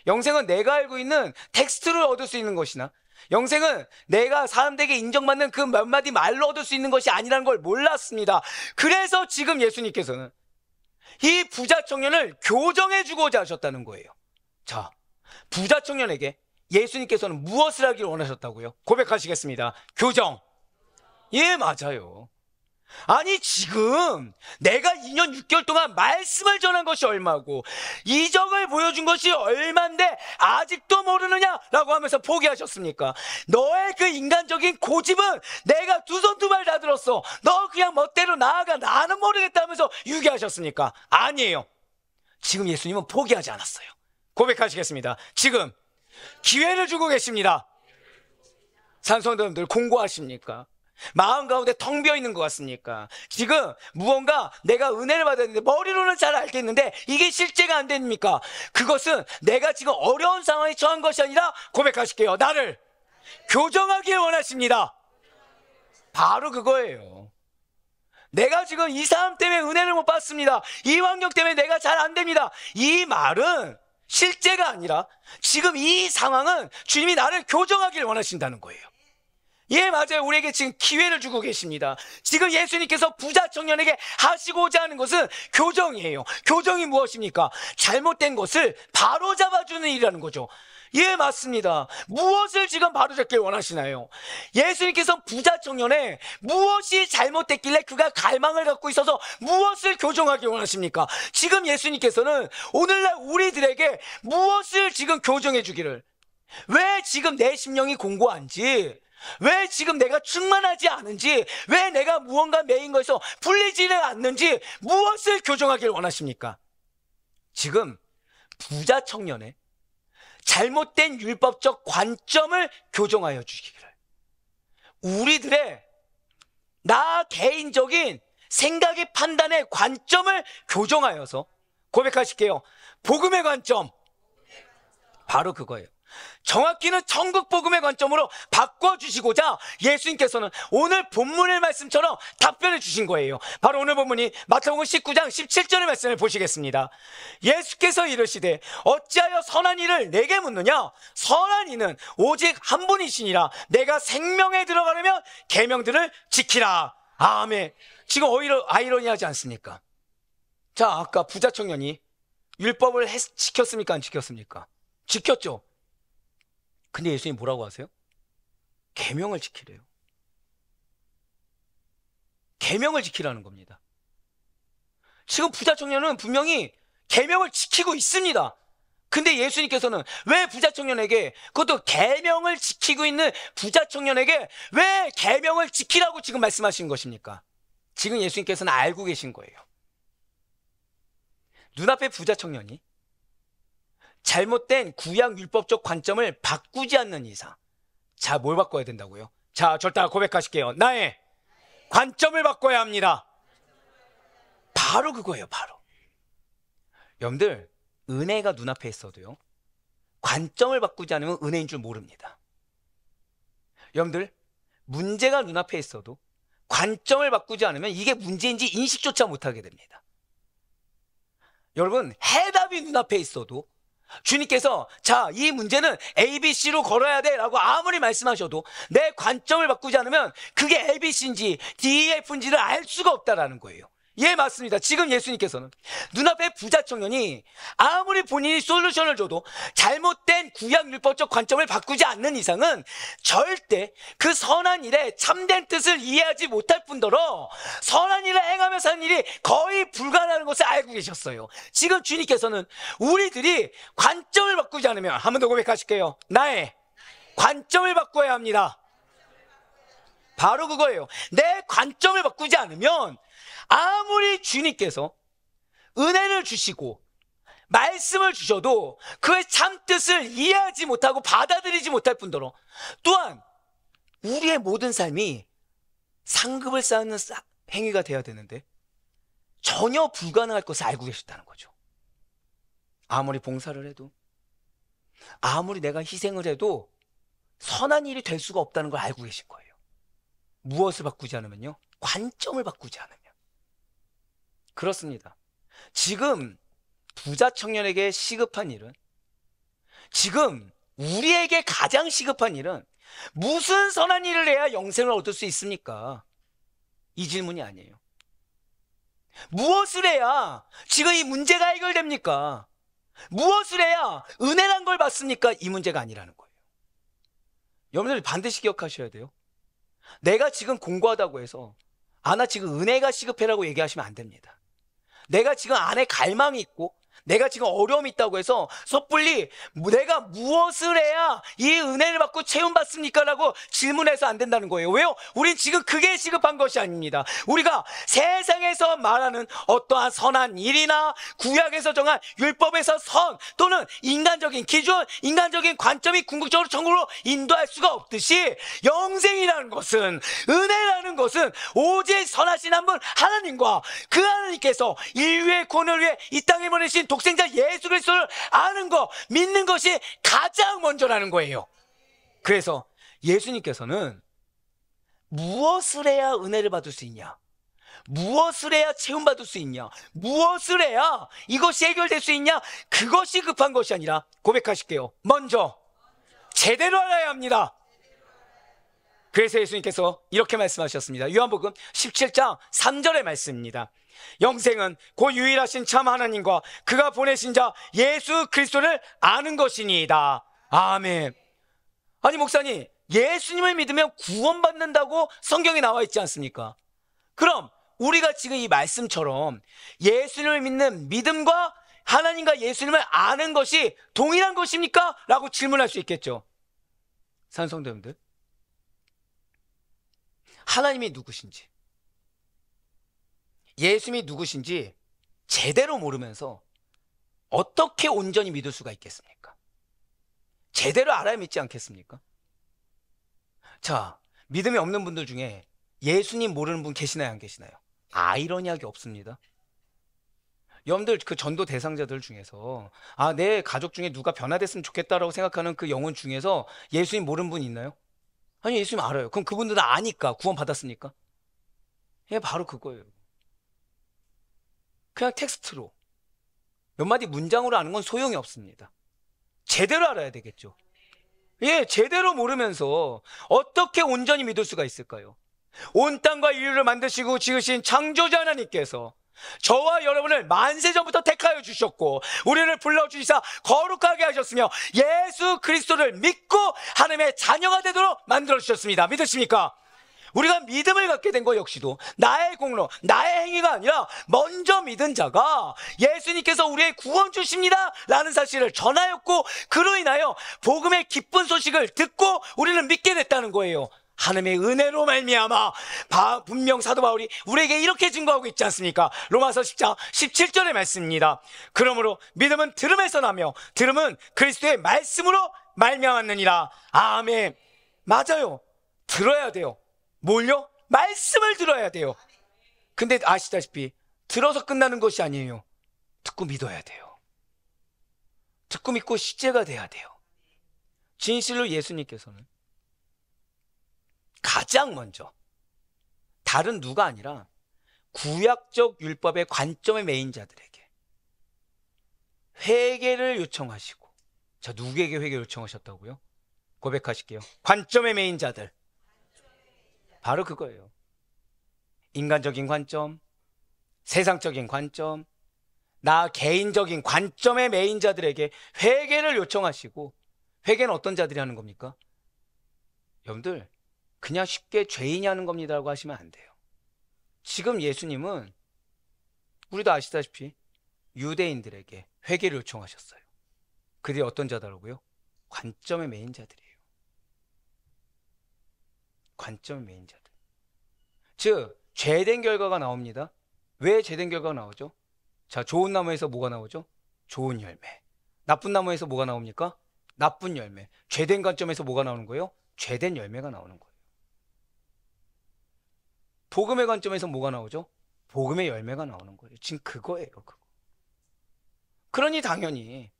영생은 내가 알고 있는 텍스트로 얻을 수 있는 것이나, 영생은 내가 사람들에게 인정받는 그 몇 마디 말로 얻을 수 있는 것이 아니라는 걸 몰랐습니다. 그래서 지금 예수님께서는 이 부자 청년을 교정해 주고자 하셨다는 거예요. 자, 부자 청년에게 예수님께서는 무엇을 하기를 원하셨다고요? 고백하시겠습니다. 교정. 예, 맞아요. 아니, 지금 내가 2년 6개월 동안 말씀을 전한 것이 얼마고 이적을 보여준 것이 얼만데 아직도 모르느냐? 라고 하면서 포기하셨습니까? 너의 그 인간적인 고집은 내가 두 손 두 발 다 들었어. 너 그냥 멋대로 나아가. 나는 모르겠다 하면서 유기하셨습니까? 아니에요. 지금 예수님은 포기하지 않았어요. 고백하시겠습니다. 지금 기회를 주고 계십니다. 산성도님들 공고하십니까? 마음 가운데 텅 비어 있는 것 같습니까? 지금 무언가 내가 은혜를 받았는데 머리로는 잘 알겠는데 이게 실제가 안 됩니까? 그것은 내가 지금 어려운 상황에 처한 것이 아니라 고백하실게요. 나를 교정하길 원하십니다. 바로 그거예요. 내가 지금 이 사람 때문에 은혜를 못 받습니다. 이 환경 때문에 내가 잘 안 됩니다. 이 말은 실제가 아니라 지금 이 상황은 주님이 나를 교정하길 원하신다는 거예요. 예, 맞아요. 우리에게 지금 기회를 주고 계십니다. 지금 예수님께서 부자 청년에게 하시고자 하는 것은 교정이에요. 교정이 무엇입니까? 잘못된 것을 바로잡아주는 일이라는 거죠. 예, 맞습니다. 무엇을 지금 바로잡길 원하시나요? 예수님께서 부자 청년에 무엇이 잘못됐길래 그가 갈망을 갖고 있어서 무엇을 교정하길 원하십니까? 지금 예수님께서는 오늘날 우리들에게 무엇을 지금 교정해 주기를, 왜 지금 내 심령이 공고한지, 왜 지금 내가 충만하지 않은지, 왜 내가 무언가 메인 거에서 풀리지를 않는지 무엇을 교정하길 원하십니까? 지금 부자 청년의 잘못된 율법적 관점을 교정하여 주시기를, 우리들의 나 개인적인 생각의 판단의 관점을 교정하여서 고백하실게요. 복음의 관점, 바로 그거예요. 정확히는 천국 복음의 관점으로 바꿔주시고자 예수님께서는 오늘 본문의 말씀처럼 답변해 주신 거예요. 바로 오늘 본문이 마태복음 19장 17절의 말씀을 보시겠습니다. 예수께서 이르시되 어찌하여 선한 이를 내게 묻느냐? 선한 이는 오직 한 분이시니라. 내가 생명에 들어가려면 계명들을 지키라. 아멘. 지금 오히려 아이러니하지 않습니까? 자, 아까 부자 청년이 율법을 지켰습니까? 안 지켰습니까? 지켰죠. 근데 예수님 뭐라고 하세요? 계명을 지키래요. 계명을 지키라는 겁니다. 지금 부자 청년은 분명히 계명을 지키고 있습니다. 근데 예수님께서는 왜 부자 청년에게, 그것도 계명을 지키고 있는 부자 청년에게 왜 계명을 지키라고 지금 말씀하신 것입니까? 지금 예수님께서는 알고 계신 거예요. 눈앞에 부자 청년이 잘못된 구약 율법적 관점을 바꾸지 않는 이상, 자, 뭘 바꿔야 된다고요? 자, 절대 고백하실게요. 나의 관점을 바꿔야 합니다. 바로 그거예요. 바로. 여러분들, 은혜가 눈앞에 있어도요, 관점을 바꾸지 않으면 은혜인 줄 모릅니다. 여러분들, 문제가 눈앞에 있어도 관점을 바꾸지 않으면 이게 문제인지 인식조차 못하게 됩니다. 여러분, 해답이 눈앞에 있어도 주님께서 자, 이 문제는 ABC로 걸어야 돼 라고 아무리 말씀하셔도 내 관점을 바꾸지 않으면 그게 ABC인지 DEF인지를 알 수가 없다라는 거예요. 예, 맞습니다. 지금 예수님께서는 눈앞에 부자 청년이 아무리 본인이 솔루션을 줘도 잘못된 구약율법적 관점을 바꾸지 않는 이상은 절대 그 선한 일에 참된 뜻을 이해하지 못할 뿐더러 선한 일을 행하면서 하는 일이 거의 불가능한 것을 알고 계셨어요. 지금 주님께서는 우리들이 관점을 바꾸지 않으면, 한 번 더 고백하실게요. 나의 관점을 바꿔야 합니다. 바로 그거예요. 내 관점을 바꾸지 않으면 아무리 주님께서 은혜를 주시고 말씀을 주셔도 그의 참뜻을 이해하지 못하고 받아들이지 못할 뿐더러 또한 우리의 모든 삶이 상급을 쌓는 행위가 되어야 되는데 전혀 불가능할 것을 알고 계셨다는 거죠. 아무리 봉사를 해도, 아무리 내가 희생을 해도 선한 일이 될 수가 없다는 걸 알고 계신 거예요. 무엇을 바꾸지 않으면요? 관점을 바꾸지 않으면. 그렇습니다. 지금 부자 청년에게 시급한 일은, 지금 우리에게 가장 시급한 일은 무슨 선한 일을 해야 영생을 얻을 수 있습니까? 이 질문이 아니에요. 무엇을 해야 지금 이 문제가 해결됩니까? 무엇을 해야 은혜란 걸 받습니까? 이 문제가 아니라는 거예요. 여러분들 반드시 기억하셔야 돼요. 내가 지금 공부하다고 해서 나 지금 은혜가 시급해라고 얘기하시면 안 됩니다. 내가 지금 안에 갈망이 있고 내가 지금 어려움이 있다고 해서 섣불리 내가 무엇을 해야 이 은혜를 받고 채움받습니까? 라고 질문해서 안 된다는 거예요. 왜요? 우린 지금 그게 시급한 것이 아닙니다. 우리가 세상에서 말하는 어떠한 선한 일이나 구약에서 정한 율법에서 선 또는 인간적인 기준, 인간적인 관점이 궁극적으로 천국으로 인도할 수가 없듯이 영생이라는 것은, 은혜라는 것은 오직 선하신 한 분 하나님과 그 하나님께서 인류의 구원을 위해 이 땅에 보내신 독생자 예수 그리스도를 아는 것, 믿는 것이 가장 먼저라는 거예요. 그래서 예수님께서는 무엇을 해야 은혜를 받을 수 있냐, 무엇을 해야 채움받을 수 있냐, 무엇을 해야 이것이 해결될 수 있냐, 그것이 급한 것이 아니라, 고백하실게요, 먼저 제대로 알아야 합니다. 그래서 예수님께서 이렇게 말씀하셨습니다. 요한복음 17장 3절의 말씀입니다. 영생은 곧 유일하신 참 하나님과 그가 보내신 자 예수 그리스도를 아는 것이니이다. 아멘. 아니 목사님, 예수님을 믿으면 구원받는다고 성경에 나와 있지 않습니까? 그럼 우리가 지금 이 말씀처럼 예수님을 믿는 믿음과 하나님과 예수님을 아는 것이 동일한 것입니까? 라고 질문할 수 있겠죠. 산성도님들, 하나님이 누구신지, 예수님이 누구신지 제대로 모르면서 어떻게 온전히 믿을 수가 있겠습니까? 제대로 알아야 믿지 않겠습니까? 자, 믿음이 없는 분들 중에 예수님 모르는 분 계시나요, 안 계시나요? 아이러니하게 없습니다. 여러분들 그 전도 대상자들 중에서 내 가족 중에 누가 변화됐으면 좋겠다라고 생각하는 그 영혼 중에서 예수님 모르는 분 있나요? 아니, 예수님 알아요. 그럼 그분들은 아니까 구원 받았습니까? 예, 바로 그거예요. 그냥 텍스트로 몇 마디 문장으로 아는 건 소용이 없습니다. 제대로 알아야 되겠죠. 예, 제대로 모르면서 어떻게 온전히 믿을 수가 있을까요? 온 땅과 인류를 만드시고 지으신 창조자 하나님께서 저와 여러분을 만세전부터 택하여 주셨고 우리를 불러주시사 거룩하게 하셨으며 예수 그리스도를 믿고 하나님의 자녀가 되도록 만들어주셨습니다. 믿으십니까? 우리가 믿음을 갖게 된 것 역시도 나의 공로, 나의 행위가 아니라 먼저 믿은 자가 예수님께서 우리의 구원 주십니다 라는 사실을 전하였고, 그로 인하여 복음의 기쁜 소식을 듣고 우리는 믿게 됐다는 거예요. 하나님의 은혜로 말미암아. 분명 사도 바울이 우리에게 이렇게 증거하고 있지 않습니까? 로마서 10장 17절의 말씀입니다. 그러므로 믿음은 들음에서 나며 들음은 그리스도의 말씀으로 말미암았느니라. 아멘. 맞아요. 들어야 돼요. 뭘요? 말씀을 들어야 돼요. 근데 아시다시피 들어서 끝나는 것이 아니에요. 듣고 믿어야 돼요. 듣고 믿고 실제가 돼야 돼요. 진실로 예수님께서는 가장 먼저 다른 누가 아니라 구약적 율법의 관점의 메인 자들에게 회개를 요청하시고, 자, 누구에게 회개 요청하셨다고요? 고백하실게요. 관점의 메인 자들. 바로 그거예요. 인간적인 관점, 세상적인 관점, 나 개인적인 관점의 매인자들에게 회개를 요청하시고, 회개는 어떤 자들이 하는 겁니까? 여러분들, 그냥 쉽게 죄인이 하는 겁니다라고 하시면 안 돼요. 지금 예수님은 우리도 아시다시피 유대인들에게 회개를 요청하셨어요. 그들이 어떤 자더라고요? 관점의 매인자들이에요. 관점의 매인자들. 즉, 죄된 결과가 나옵니다. 왜 죄된 결과가 나오죠? 자, 좋은 나무에서 뭐가 나오죠? 좋은 열매. 나쁜 나무에서 뭐가 나옵니까? 나쁜 열매. 죄된 관점에서 뭐가 나오는 거예요? 죄된 열매가 나오는 거예요. 복음의 관점에서 뭐가 나오죠? 복음의 열매가 나오는 거예요. 지금 그거예요, 그거. 그러니 당연히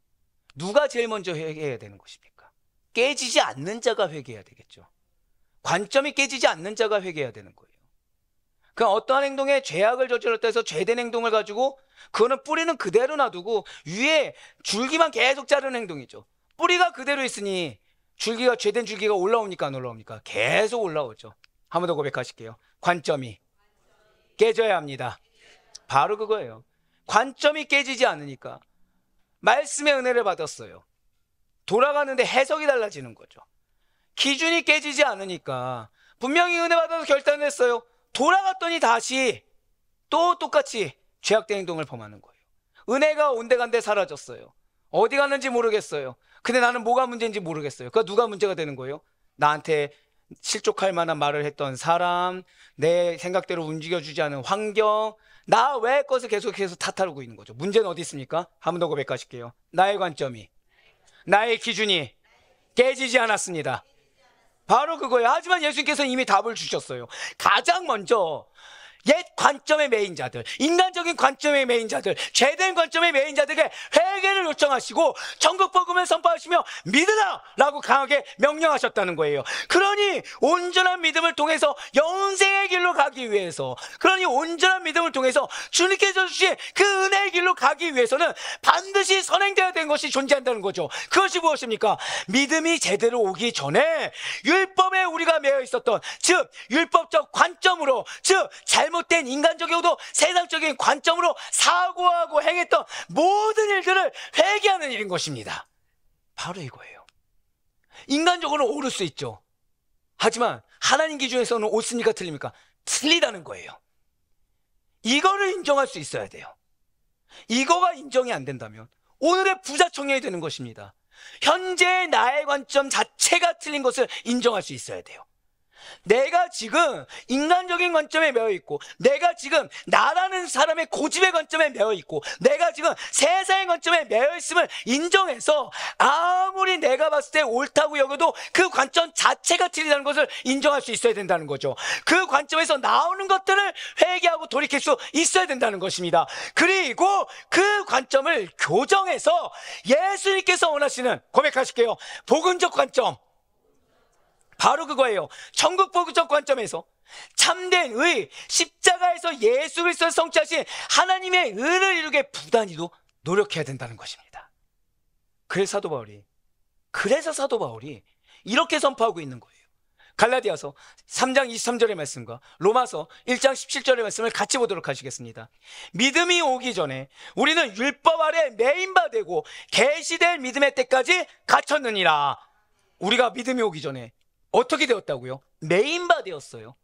누가 제일 먼저 회개해야 되는 것입니까? 깨지지 않는 자가 회개해야 되겠죠. 관점이 깨지지 않는 자가 회개해야 되는 거예요. 그냥 어떠한 행동에 죄악을 저질렀다 해서 죄된 행동을 가지고 그거는 뿌리는 그대로 놔두고 위에 줄기만 계속 자르는 행동이죠. 뿌리가 그대로 있으니 줄기가, 죄된 줄기가 올라옵니까 안 올라옵니까? 계속 올라오죠. 한 번 더 고백하실게요. 관점이 깨져야 합니다. 바로 그거예요. 관점이 깨지지 않으니까 말씀의 은혜를 받았어요. 돌아가는데 해석이 달라지는 거죠. 기준이 깨지지 않으니까 분명히 은혜 받아서 결단했어요. 돌아갔더니 다시 또 똑같이 죄악된 행동을 범하는 거예요. 은혜가 온데간데 사라졌어요. 어디 갔는지 모르겠어요. 근데 나는 뭐가 문제인지 모르겠어요. 그러니까 누가 문제가 되는 거예요? 나한테 실족할 만한 말을 했던 사람, 내 생각대로 움직여주지 않은 환경, 나 외의 것을 계속해서 탓하고 있는 거죠. 문제는 어디 있습니까? 한 번 더 고백하실게요. 나의 관점이, 나의 기준이 깨지지 않았습니다. 바로 그거예요. 하지만 예수님께서는 이미 답을 주셨어요. 가장 먼저 옛 관점의 매인자들, 인간적인 관점의 매인자들, 죄된 관점의 매인자들에게 회개를 요청하시고 천국 복음을 선포하시며 믿으라! 라고 강하게 명령하셨다는 거예요. 그러니 온전한 믿음을 통해서 영생의 길로 가기 위해서, 그러니 온전한 믿음을 통해서 주님께서 주신 그 은혜의 길로 가기 위해서는 반드시 선행되어야 되는 것이 존재한다는 거죠. 그것이 무엇입니까? 믿음이 제대로 오기 전에 율법에 우리가 매여 있었던, 즉 율법적 관점으로, 즉 잘못된 인간적이고도 세상적인 관점으로 사고하고 행했던 모든 일들을 회개하는 일인 것입니다. 바로 이거예요. 인간적으로는 옳을 수 있죠. 하지만 하나님 기준에서는 옳습니까 틀립니까? 틀리다는 거예요. 이거를 인정할 수 있어야 돼요. 이거가 인정이 안 된다면 오늘의 부자 청년이 되는 것입니다. 현재의 나의 관점 자체가 틀린 것을 인정할 수 있어야 돼요. 내가 지금 인간적인 관점에 매여 있고, 내가 지금 나라는 사람의 고집의 관점에 매여 있고, 내가 지금 세상의 관점에 매여 있음을 인정해서 아무리 내가 봤을 때 옳다고 여겨도 그 관점 자체가 틀리다는 것을 인정할 수 있어야 된다는 거죠. 그 관점에서 나오는 것들을 회개하고 돌이킬 수 있어야 된다는 것입니다. 그리고 그 관점을 교정해서 예수님께서 원하시는, 고백하실게요, 복음적 관점, 바로 그거예요. 천국 복음적 관점에서 참된 의, 십자가에서 예수 그리스도를 성취하신 하나님의 의를 이루게 부단히도 노력해야 된다는 것입니다. 그래서 사도 바울이 이렇게 선포하고 있는 거예요. 갈라디아서 3장 23절의 말씀과 로마서 1장 17절의 말씀을 같이 보도록 하시겠습니다. 믿음이 오기 전에 우리는 율법 아래 매인바 되고 계시될 믿음의 때까지 갇혔느니라. 우리가 믿음이 오기 전에 어떻게 되었다고요? 매인바 되었어요.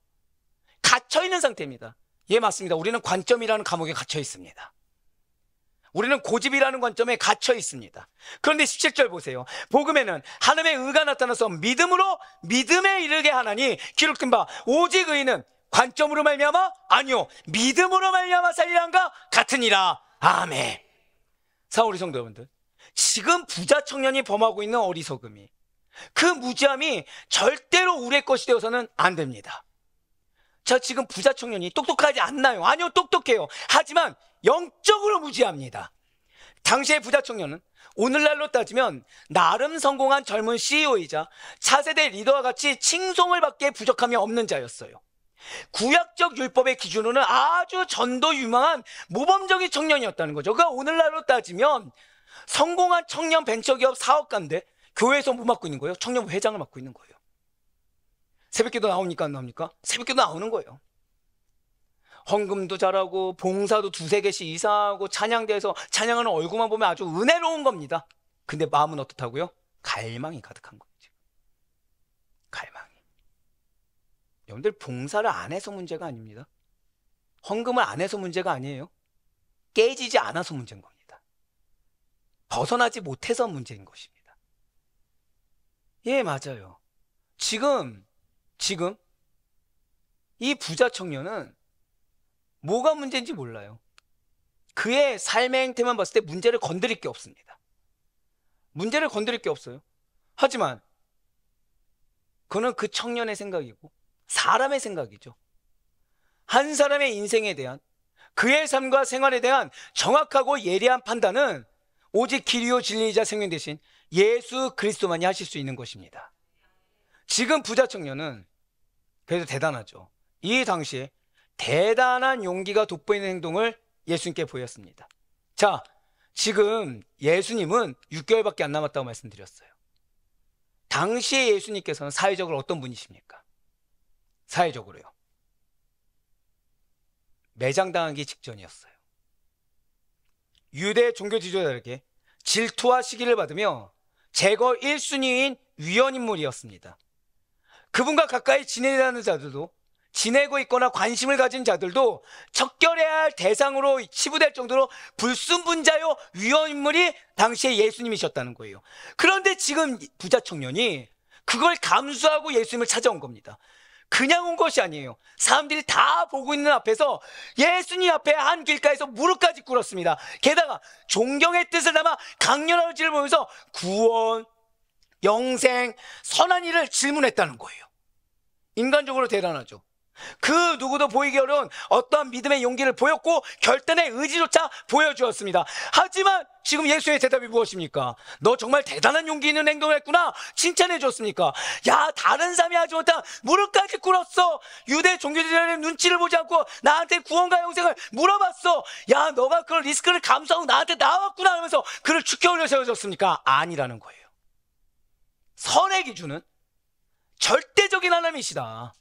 갇혀있는 상태입니다. 예, 맞습니다. 우리는 관점이라는 감옥에 갇혀 있습니다. 우리는 고집이라는 관점에 갇혀 있습니다. 그런데 17절 보세요. 복음에는 하나님의 의가 나타나서 믿음으로 믿음에 이르게 하나니 기록된 바 오직 의는 관점으로 말미암아? 아니요, 믿음으로 말미암아 살리란가 같으니라. 아멘. 사랑하는 성도 여러분들, 지금 부자 청년이 범하고 있는 어리석음이, 그 무지함이 절대로 우리의 것이 되어서는 안 됩니다. 자, 지금 부자 청년이 똑똑하지 않나요? 아니요, 똑똑해요. 하지만 영적으로 무지합니다. 당시의 부자 청년은 오늘날로 따지면 나름 성공한 젊은 CEO이자 차세대 리더와 같이 칭송을 받기에 부족함이 없는 자였어요. 구약적 율법의 기준으로는 아주 전도 유망한 모범적인 청년이었다는 거죠. 그러니까 오늘날로 따지면 성공한 청년 벤처기업 사업가인데 교회에서 뭐 맡고 있는 거예요? 청년부 회장을 맡고 있는 거예요. 새벽기도 나옵니까 안 나옵니까? 새벽기도 나오는 거예요. 헌금도 잘하고 봉사도 두세 개씩 이상하고 찬양대에서 찬양하는 얼굴만 보면 아주 은혜로운 겁니다. 근데 마음은 어떻다고요? 갈망이 가득한 거예요. 갈망이. 여러분들 봉사를 안 해서 문제가 아닙니다. 헌금을 안 해서 문제가 아니에요. 깨지지 않아서 문제인 겁니다. 벗어나지 못해서 문제인 것입니다. 예, 맞아요. 지금 이 부자 청년은 뭐가 문제인지 몰라요. 그의 삶의 행태만 봤을 때 문제를 건드릴 게 없습니다. 문제를 건드릴 게 없어요. 하지만 그는 그 청년의 생각이고 사람의 생각이죠. 한 사람의 인생에 대한, 그의 삶과 생활에 대한 정확하고 예리한 판단은 오직 길이요 진리이자 생명 되신 예수 그리스도만이 하실 수 있는 것입니다. 지금 부자 청년은 그래도 대단하죠. 이 당시에 대단한 용기가 돋보이는 행동을 예수님께 보였습니다. 자, 지금 예수님은 6개월밖에 안 남았다고 말씀드렸어요. 당시에 예수님께서는 사회적으로 어떤 분이십니까? 사회적으로요. 매장당하기 직전이었어요. 유대 종교 지도자들에게 질투와 시기를 받으며 제거 1순위인 위헌인물이었습니다. 그분과 가까이 지내려는 자들도, 지내고 있거나 관심을 가진 자들도 척결해야 할 대상으로 치부될 정도로 불순분자요 위헌인물이 당시에 예수님이셨다는 거예요. 그런데 지금 부자 청년이 그걸 감수하고 예수님을 찾아온 겁니다. 그냥 온 것이 아니에요. 사람들이 다 보고 있는 앞에서 예수님 앞에 한 길가에서 무릎까지 꿇었습니다. 게다가 존경의 뜻을 담아 강렬한 의지를 보면서 구원, 영생, 선한 일을 질문했다는 거예요. 인간적으로 대단하죠. 그 누구도 보이기 어려운 어떠한 믿음의 용기를 보였고 결단의 의지조차 보여주었습니다. 하지만 지금 예수의 대답이 무엇입니까? 너 정말 대단한 용기 있는 행동을 했구나, 칭찬해 줬습니까? 야, 다른 사람이 하지 못한 무릎까지 꿇었어. 유대 종교지도자의 눈치를 보지 않고 나한테 구원과 영생을 물어봤어. 야, 너가 그런 리스크를 감수하고 나한테 나왔구나 하면서 그를 축켜 올려 세워줬습니까? 아니라는 거예요. 선의 기준은 절대적인 하나님이시다.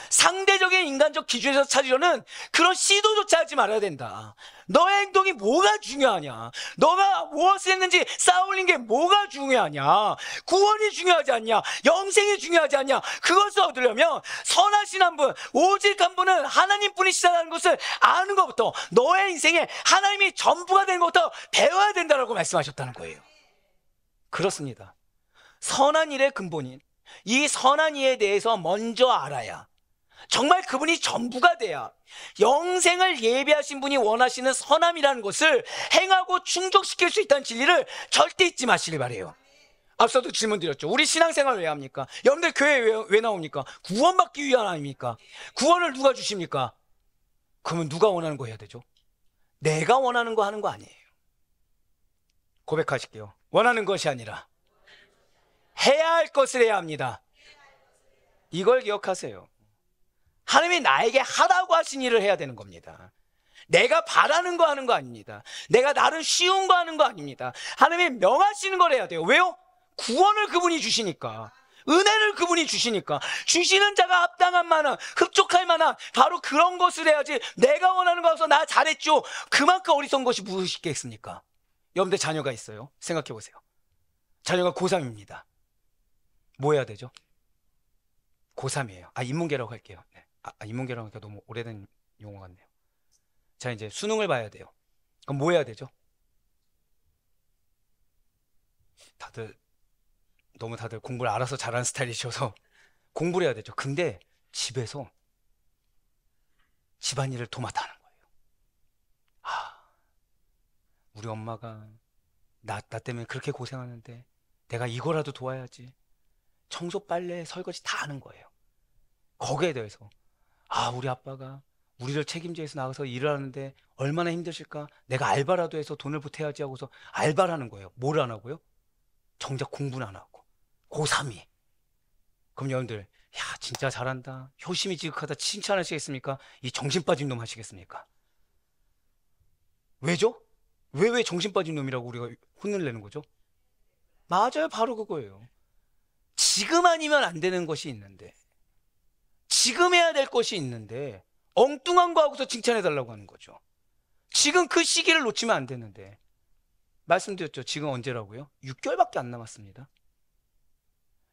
상대적인 인간적 기준에서 찾으려는 그런 시도조차 하지 말아야 된다. 너의 행동이 뭐가 중요하냐? 너가 무엇을 했는지 쌓아올린 게 뭐가 중요하냐? 구원이 중요하지 않냐? 영생이 중요하지 않냐? 그것을 얻으려면 선하신 한 분, 오직 한 분은 하나님뿐이시다는 것을 아는 것부터, 너의 인생에 하나님이 전부가 되는 것부터 배워야 된다고 말씀하셨다는 거예요. 그렇습니다. 선한 일의 근본인 이 선한 이에 대해서 먼저 알아야, 정말 그분이 전부가 돼야 영생을 예비하신 분이 원하시는 선함이라는 것을 행하고 충족시킬 수 있다는 진리를 절대 잊지 마시길 바래요. 앞서도 질문 드렸죠. 우리 신앙생활 왜 합니까? 여러분들 교회 왜 나옵니까? 구원받기 위한 아닙니까? 구원을 누가 주십니까? 그러면 누가 원하는 거 해야 되죠? 내가 원하는 거 하는 거 아니에요. 고백하실게요. 원하는 것이 아니라 해야 할 것을 해야 합니다. 이걸 기억하세요. 하나님이 나에게 하라고 하신 일을 해야 되는 겁니다. 내가 바라는 거 하는 거 아닙니다. 내가 나름 쉬운 거 하는 거 아닙니다. 하나님이 명하시는 걸 해야 돼요. 왜요? 구원을 그분이 주시니까, 은혜를 그분이 주시니까, 주시는 자가 합당한 만한, 흡족할 만한 바로 그런 것을 해야지. 내가 원하는 거 해서 나 잘했죠, 그만큼 어리석은 것이 무엇이겠습니까? 여러분들 자녀가 있어요. 생각해 보세요. 자녀가 고3입니다. 뭐 해야 되죠? 고3이에요. 인문계라고 할게요. 네. 인문계라고 하니까 너무 오래된 용어 같네요. 자, 이제 수능을 봐야 돼요. 그럼 뭐 해야 되죠? 다들 공부를 알아서 잘하는 스타일이셔서 공부를 해야 되죠. 근데 집에서 집안일을 도맡아 하는 거예요. 우리 엄마가 나 때문에 그렇게 고생하는데 내가 이거라도 도와야지. 청소, 빨래, 설거지 다 하는 거예요. 거기에 대해서 우리 아빠가 우리를 책임져서 나가서 일을 하는데 얼마나 힘드실까? 내가 알바라도 해서 돈을 보태야지 하고서 알바를 하는 거예요. 뭘 안 하고요? 정작 공부는 안 하고. 고3이. 그럼 여러분들, 야, 진짜 잘한다, 효심이 지극하다 칭찬하시겠습니까? 이 정신 빠진 놈 하시겠습니까? 왜죠? 왜 정신 빠진 놈이라고 우리가 혼을 내는 거죠? 맞아요. 바로 그거예요. 지금 아니면 안 되는 것이 있는데, 지금 해야 될 것이 있는데 엉뚱한 거 하고서 칭찬해달라고 하는 거죠. 지금 그 시기를 놓치면 안 되는데, 말씀드렸죠. 지금 언제라고요? 6개월밖에 안 남았습니다.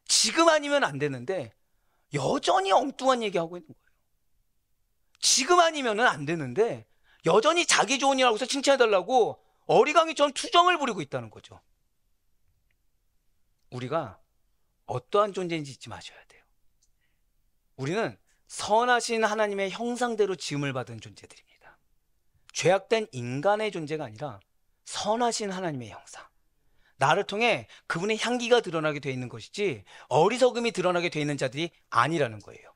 지금 아니면 안 되는데 여전히 엉뚱한 얘기하고 있는 거예요. 지금 아니면 안 되는데 여전히 자기 좋은 일 하고서 칭찬해달라고 어리광이처럼 투정을 부리고 있다는 거죠. 우리가 어떠한 존재인지 잊지 마셔야 돼요. 우리는 선하신 하나님의 형상대로 지음을 받은 존재들입니다. 죄악된 인간의 존재가 아니라 선하신 하나님의 형상, 나를 통해 그분의 향기가 드러나게 되어 있는 것이지 어리석음이 드러나게 되어 있는 자들이 아니라는 거예요.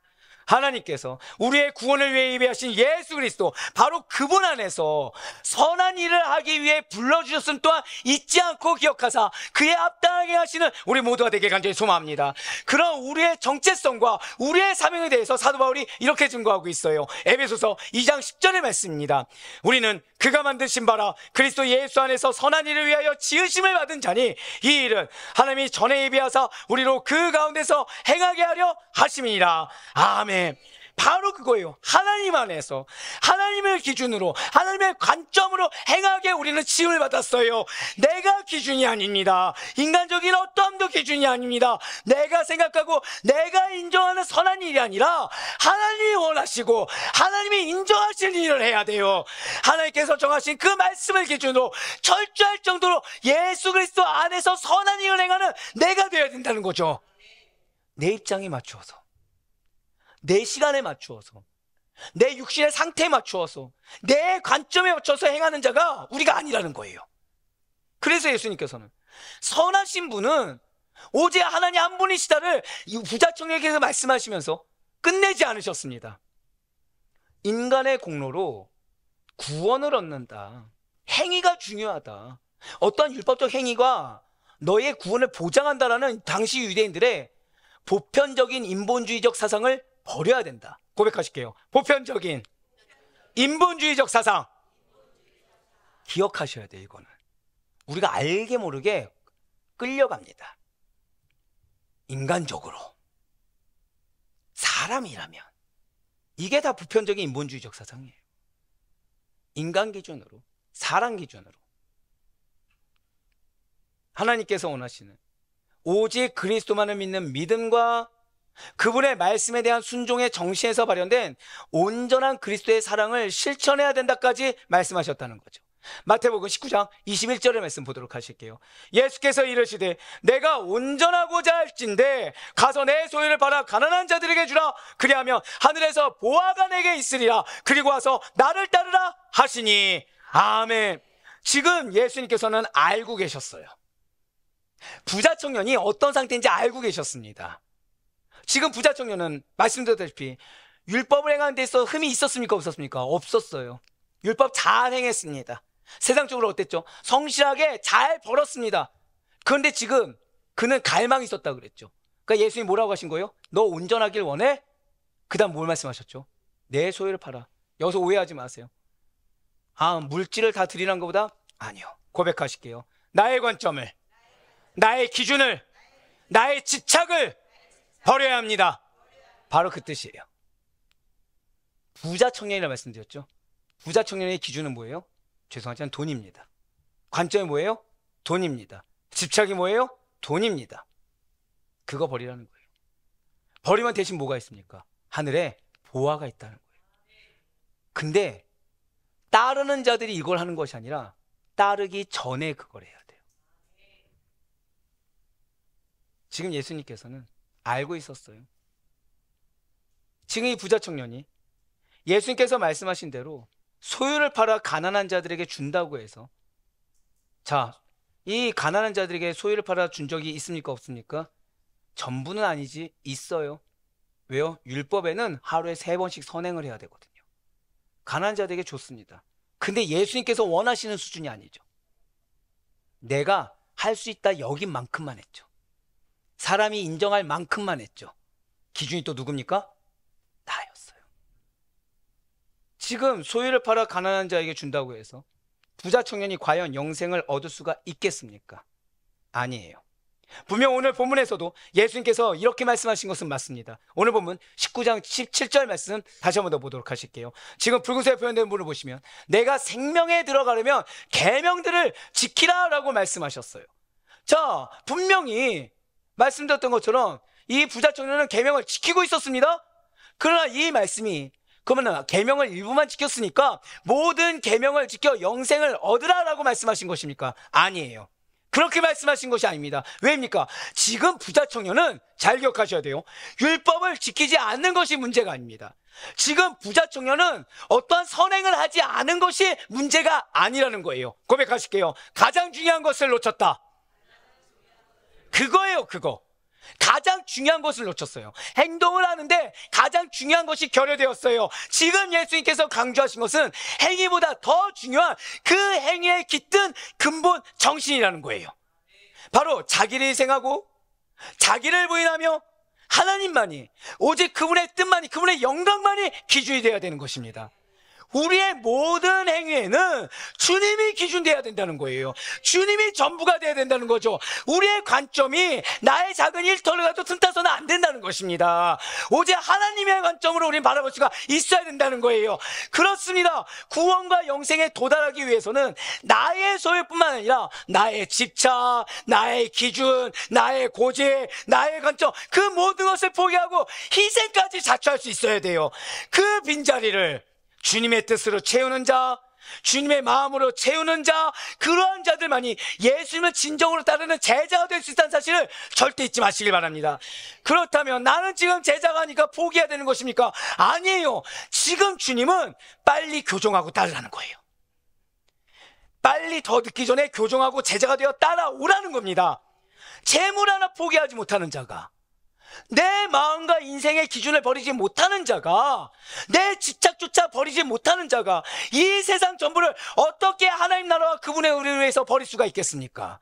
하나님께서 우리의 구원을 위해 예비하신 예수 그리스도, 바로 그분 안에서 선한 일을 하기 위해 불러주셨음 또한 잊지 않고 기억하사 그에 합당하게 하시는 우리 모두가 되길 간절히 소망합니다. 그런 우리의 정체성과 우리의 사명에 대해서 사도 바울이 이렇게 증거하고 있어요. 에베소서 2장 10절의 말씀입니다. 우리는 그가 만드신 바라 그리스도 예수 안에서 선한 일을 위하여 지으심을 받은 자니 이 일은 하나님이 전에 예비하사 우리로 그 가운데서 행하게 하려 하심이니라. 아멘. 바로 그거예요. 하나님 안에서 하나님을 기준으로, 하나님의 관점으로 행하게 우리는 지음을 받았어요. 내가 기준이 아닙니다. 인간적인 어떠함도 기준이 아닙니다. 내가 생각하고 내가 인정하는 선한 일이 아니라 하나님이 원하시고 하나님이 인정하시는 일을 해야 돼요. 하나님께서 정하신 그 말씀을 기준으로 철저할 정도로 예수 그리스도 안에서 선한 일을 행하는 내가 되어야 된다는 거죠. 내 입장에 맞추어서, 내 시간에 맞추어서, 내 육신의 상태에 맞추어서, 내 관점에 맞춰서 행하는 자가 우리가 아니라는 거예요. 그래서 예수님께서는 선하신 분은 오직 하나님 한 분이시다를 부자 청년에게서 말씀하시면서 끝내지 않으셨습니다. 인간의 공로로 구원을 얻는다, 행위가 중요하다, 어떠한 율법적 행위가 너의 구원을 보장한다라는 당시 유대인들의 보편적인 인본주의적 사상을 버려야 된다. 고백하실게요. 보편적인 인본주의적 사상 기억하셔야 돼요. 이거는 우리가 알게 모르게 끌려갑니다. 인간적으로, 사람이라면 이게 다 보편적인 인본주의적 사상이에요. 인간 기준으로, 사람 기준으로 하나님께서 원하시는 오직 그리스도만을 믿는 믿음과 그분의 말씀에 대한 순종의 정신에서 발현된 온전한 그리스도의 사랑을 실천해야 된다까지 말씀하셨다는 거죠. 마태복음 19장 21절의 말씀 보도록 하실게요. 예수께서 이르시되 내가 온전하고자 할진대 가서 내 소유를 팔아 가난한 자들에게 주라. 그리하면 하늘에서 보화가 내게 있으리라. 그리고 와서 나를 따르라 하시니. 아멘. 지금 예수님께서는 알고 계셨어요. 부자 청년이 어떤 상태인지 알고 계셨습니다. 지금 부자 청년은 말씀드렸다시피 율법을 행하는 데 있어 흠이 있었습니까? 없었습니까? 없었어요. 율법 잘 행했습니다. 세상적으로 어땠죠? 성실하게 잘 벌었습니다. 그런데 지금 그는 갈망이 있었다고 그랬죠. 그러니까 예수님이 뭐라고 하신 거예요? 너 온전하길 원해? 그 다음 뭘 말씀하셨죠? 내 소유를 팔아. 여기서 오해하지 마세요. 아, 물질을 다 드리는 것보다? 아니요. 고백하실게요. 나의 관점을, 나의 기준을, 나의 집착을 버려야 합니다. 바로 그 뜻이에요. 부자 청년이라고 말씀드렸죠. 부자 청년의 기준은 뭐예요? 죄송하지만 돈입니다. 관점이 뭐예요? 돈입니다. 집착이 뭐예요? 돈입니다. 그거 버리라는 거예요. 버리면 대신 뭐가 있습니까? 하늘에 보화가 있다는 거예요. 근데 따르는 자들이 이걸 하는 것이 아니라 따르기 전에 그걸 해야 돼요. 지금 예수님께서는 알고 있었어요. 지금 이 부자 청년이 예수님께서 말씀하신 대로 소유를 팔아 가난한 자들에게 준다고 해서, 자, 이 가난한 자들에게 소유를 팔아 준 적이 있습니까? 없습니까? 전부는 아니지, 있어요. 왜요? 율법에는 하루에 3번씩 선행을 해야 되거든요. 가난한 자들에게 줬습니다. 근데 예수님께서 원하시는 수준이 아니죠. 내가 할 수 있다 여긴 만큼만 했죠. 사람이 인정할 만큼만 했죠. 기준이 또 누굽니까? 나였어요. 지금 소유를 팔아 가난한 자에게 준다고 해서 부자 청년이 과연 영생을 얻을 수가 있겠습니까? 아니에요. 분명 오늘 본문에서도 예수님께서 이렇게 말씀하신 것은 맞습니다. 오늘 본문 19장 17절 말씀 다시 한번 더 보도록 하실게요. 지금 붉은색에 표현된 부분을 보시면 내가 생명에 들어가려면 계명들을 지키라 라고 말씀하셨어요. 자, 분명히 말씀드렸던 것처럼 이 부자 청년은 계명을 지키고 있었습니다. 그러나 이 말씀이 그러면 계명을 일부만 지켰으니까 모든 계명을 지켜 영생을 얻으라라고 말씀하신 것입니까? 아니에요. 그렇게 말씀하신 것이 아닙니다. 왜입니까? 지금 부자 청년은 잘 기억하셔야 돼요. 율법을 지키지 않는 것이 문제가 아닙니다. 지금 부자 청년은 어떠한 선행을 하지 않은 것이 문제가 아니라는 거예요. 고백하실게요. 가장 중요한 것을 놓쳤다. 그거예요, 그거. 가장 중요한 것을 놓쳤어요. 행동을 하는데 가장 중요한 것이 결여되었어요. 지금 예수님께서 강조하신 것은 행위보다 더 중요한 그 행위에 깃든 근본 정신이라는 거예요. 바로 자기를 희생하고 자기를 부인하며 하나님만이, 오직 그분의 뜻만이, 그분의 영광만이 기준이 되어야 되는 것입니다. 우리의 모든 행위에는 주님이 기준되어야 된다는 거예요. 주님이 전부가 되어야 된다는 거죠. 우리의 관점이 나의 작은 일터라도 틈타서는 안 된다는 것입니다. 오직 하나님의 관점으로 우리는 바라볼 수가 있어야 된다는 거예요. 그렇습니다. 구원과 영생에 도달하기 위해서는 나의 소유뿐만 아니라 나의 집착, 나의 기준, 나의 고집, 나의 관점, 그 모든 것을 포기하고 희생까지 자처할 수 있어야 돼요. 그 빈자리를 주님의 뜻으로 채우는 자, 주님의 마음으로 채우는 자, 그러한 자들만이 예수님을 진정으로 따르는 제자가 될 수 있다는 사실을 절대 잊지 마시길 바랍니다. 그렇다면 나는 지금 제자가 하니까 포기해야 되는 것입니까? 아니에요. 지금 주님은 빨리 교종하고 따르라는 거예요. 빨리 더 늦기 전에 교종하고 제자가 되어 따라오라는 겁니다. 재물 하나 포기하지 못하는 자가, 내 마음과 인생의 기준을 버리지 못하는 자가, 내 집착조차 버리지 못하는 자가 이 세상 전부를 어떻게 하나님 나라와 그분의 의를 위해서 버릴 수가 있겠습니까?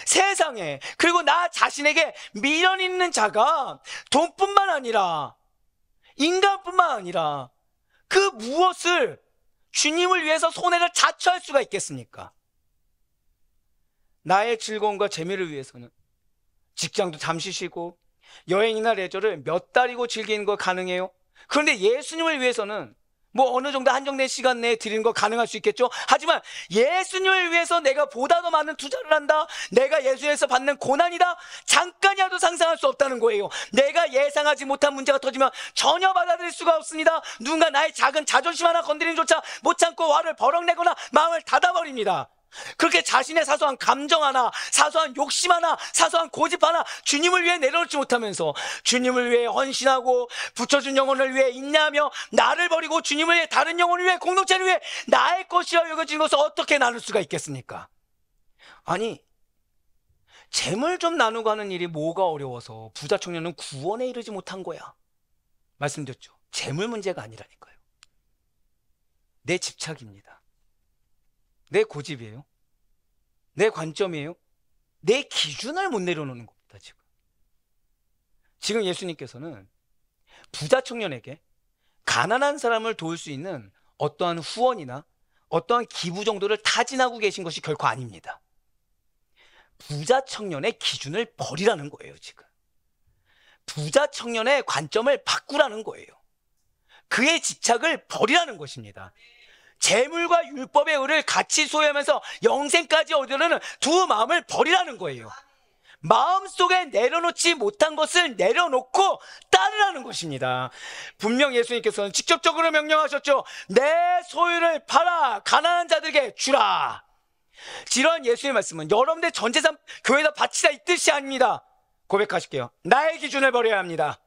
세상에, 그리고 나 자신에게 미련 있는 자가 돈뿐만 아니라 인간뿐만 아니라 그 무엇을 주님을 위해서 손해를 자처할 수가 있겠습니까? 나의 즐거움과 재미를 위해서는 직장도 잠시 쉬고 여행이나 레저를 몇 달이고 즐기는 거 가능해요? 그런데 예수님을 위해서는 뭐 어느 정도 한정된 시간 내에 드리는 거 가능할 수 있겠죠? 하지만 예수님을 위해서 내가 보다 더 많은 투자를 한다, 내가 예수님에서 받는 고난이다, 잠깐이라도 상상할 수 없다는 거예요. 내가 예상하지 못한 문제가 터지면 전혀 받아들일 수가 없습니다. 누군가 나의 작은 자존심 하나 건드림조차 못 참고 화를 버럭내거나 마음을 닫아버립니다. 그렇게 자신의 사소한 감정 하나, 사소한 욕심 하나, 사소한 고집 하나 주님을 위해 내려놓지 못하면서 주님을 위해 헌신하고 붙여준 영혼을 위해 인내하며 나를 버리고 주님을 위해 다른 영혼을 위해 공동체를 위해 나의 것이라 여겨진 것을 어떻게 나눌 수가 있겠습니까? 아니, 재물 좀 나누고 하는 일이 뭐가 어려워서 부자 청년은 구원에 이르지 못한 거야? 말씀드렸죠. 재물 문제가 아니라니까요. 내 집착입니다. 내 고집이에요. 내 관점이에요. 내 기준을 못 내려놓는 겁니다. 지금 예수님께서는 부자 청년에게 가난한 사람을 도울 수 있는 어떠한 후원이나 어떠한 기부 정도를 타진하고 계신 것이 결코 아닙니다. 부자 청년의 기준을 버리라는 거예요. 지금 부자 청년의 관점을 바꾸라는 거예요. 그의 집착을 버리라는 것입니다. 재물과 율법의 의를 같이 소유하면서 영생까지 얻으려는 두 마음을 버리라는 거예요. 마음속에 내려놓지 못한 것을 내려놓고 따르라는 것입니다. 분명 예수님께서는 직접적으로 명령하셨죠. 내 소유를 팔아 가난한 자들에게 주라. 이러한 예수의 말씀은 여러분의 전재산 교회에다 바치라 이 뜻이 아닙니다. 고백하실게요. 나의 기준을 버려야 합니다.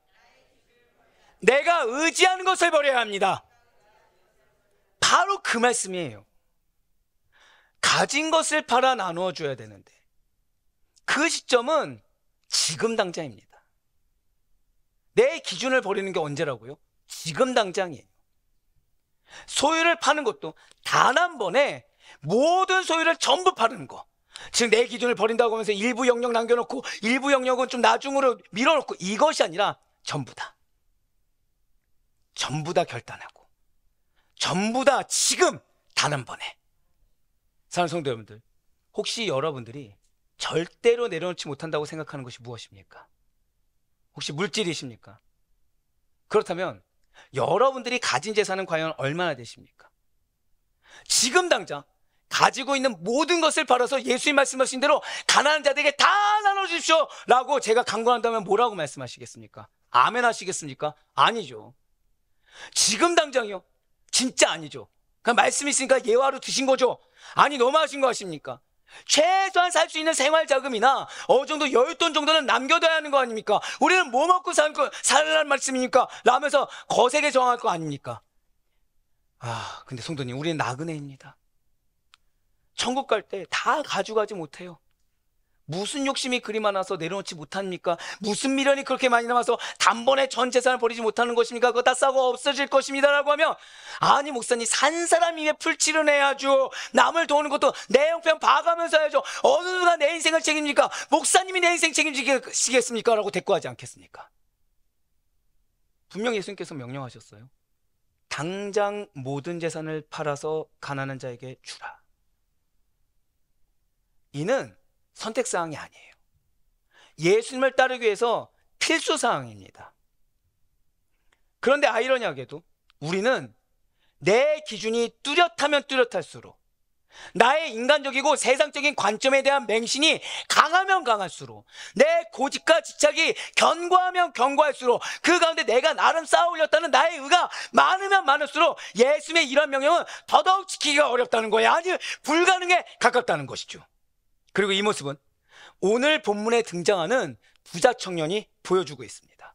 내가 의지하는 것을 버려야 합니다. 바로 그 말씀이에요. 가진 것을 팔아 나누어 줘야 되는데 그 시점은 지금 당장입니다. 내 기준을 버리는 게 언제라고요? 지금 당장이에요. 소유를 파는 것도 단 한 번에 모든 소유를 전부 파는 거. 즉 내 기준을 버린다고 하면서 일부 영역 남겨놓고 일부 영역은 좀 나중으로 밀어놓고, 이것이 아니라 전부 다 결단하고 전부 다 지금 단 한 번에. 사랑하는 성도 여러분들, 혹시 여러분들이 절대로 내려놓지 못한다고 생각하는 것이 무엇입니까? 혹시 물질이십니까? 그렇다면 여러분들이 가진 재산은 과연 얼마나 되십니까? 지금 당장 가지고 있는 모든 것을 팔아서 예수님 말씀하신 대로 가난한 자들에게 다 나눠주십시오 라고 제가 강권한다면 뭐라고 말씀하시겠습니까? 아멘 하시겠습니까? 아니죠. 지금 당장이요? 진짜 아니죠. 그냥 말씀이 있으니까 예화로 드신 거죠? 아니, 너무하신 거 아십니까? 최소한 살 수 있는 생활 자금이나 어느 정도 여윳돈 정도는 남겨둬야 하는 거 아닙니까? 우리는 뭐 먹고 살라는 말씀입니까? 라면서 거세게 정할 거 아닙니까? 근데 성도님, 우리는 나그네입니다. 천국 갈 때 다 가져가지 못해요. 무슨 욕심이 그리 많아서 내려놓지 못합니까? 무슨 미련이 그렇게 많이 남아서 단번에 전 재산을 버리지 못하는 것입니까? 그거 다 싸고 없어질 것입니다 라고 하면, 아니 목사님, 산 사람이 왜 풀칠을 해야죠? 남을 도우는 것도 내 형편 봐가면서 해야죠. 어느 누가 내 인생을 책임집니까? 목사님이 내 인생 책임지겠습니까? 라고 대꾸하지 않겠습니까? 분명 예수님께서 명령하셨어요. 당장 모든 재산을 팔아서 가난한 자에게 주라. 이는 선택사항이 아니에요. 예수님을 따르기 위해서 필수사항입니다. 그런데 아이러니하게도 우리는 내 기준이 뚜렷하면 뚜렷할수록, 나의 인간적이고 세상적인 관점에 대한 맹신이 강하면 강할수록, 내 고집과 집착이 견고하면 견고할수록, 그 가운데 내가 나름 쌓아 올렸다는 나의 의가 많으면 많을수록 예수님의 이런 명령은 더더욱 지키기가 어렵다는 거예요. 아니, 불가능에 가깝다는 것이죠. 그리고 이 모습은 오늘 본문에 등장하는 부자 청년이 보여주고 있습니다.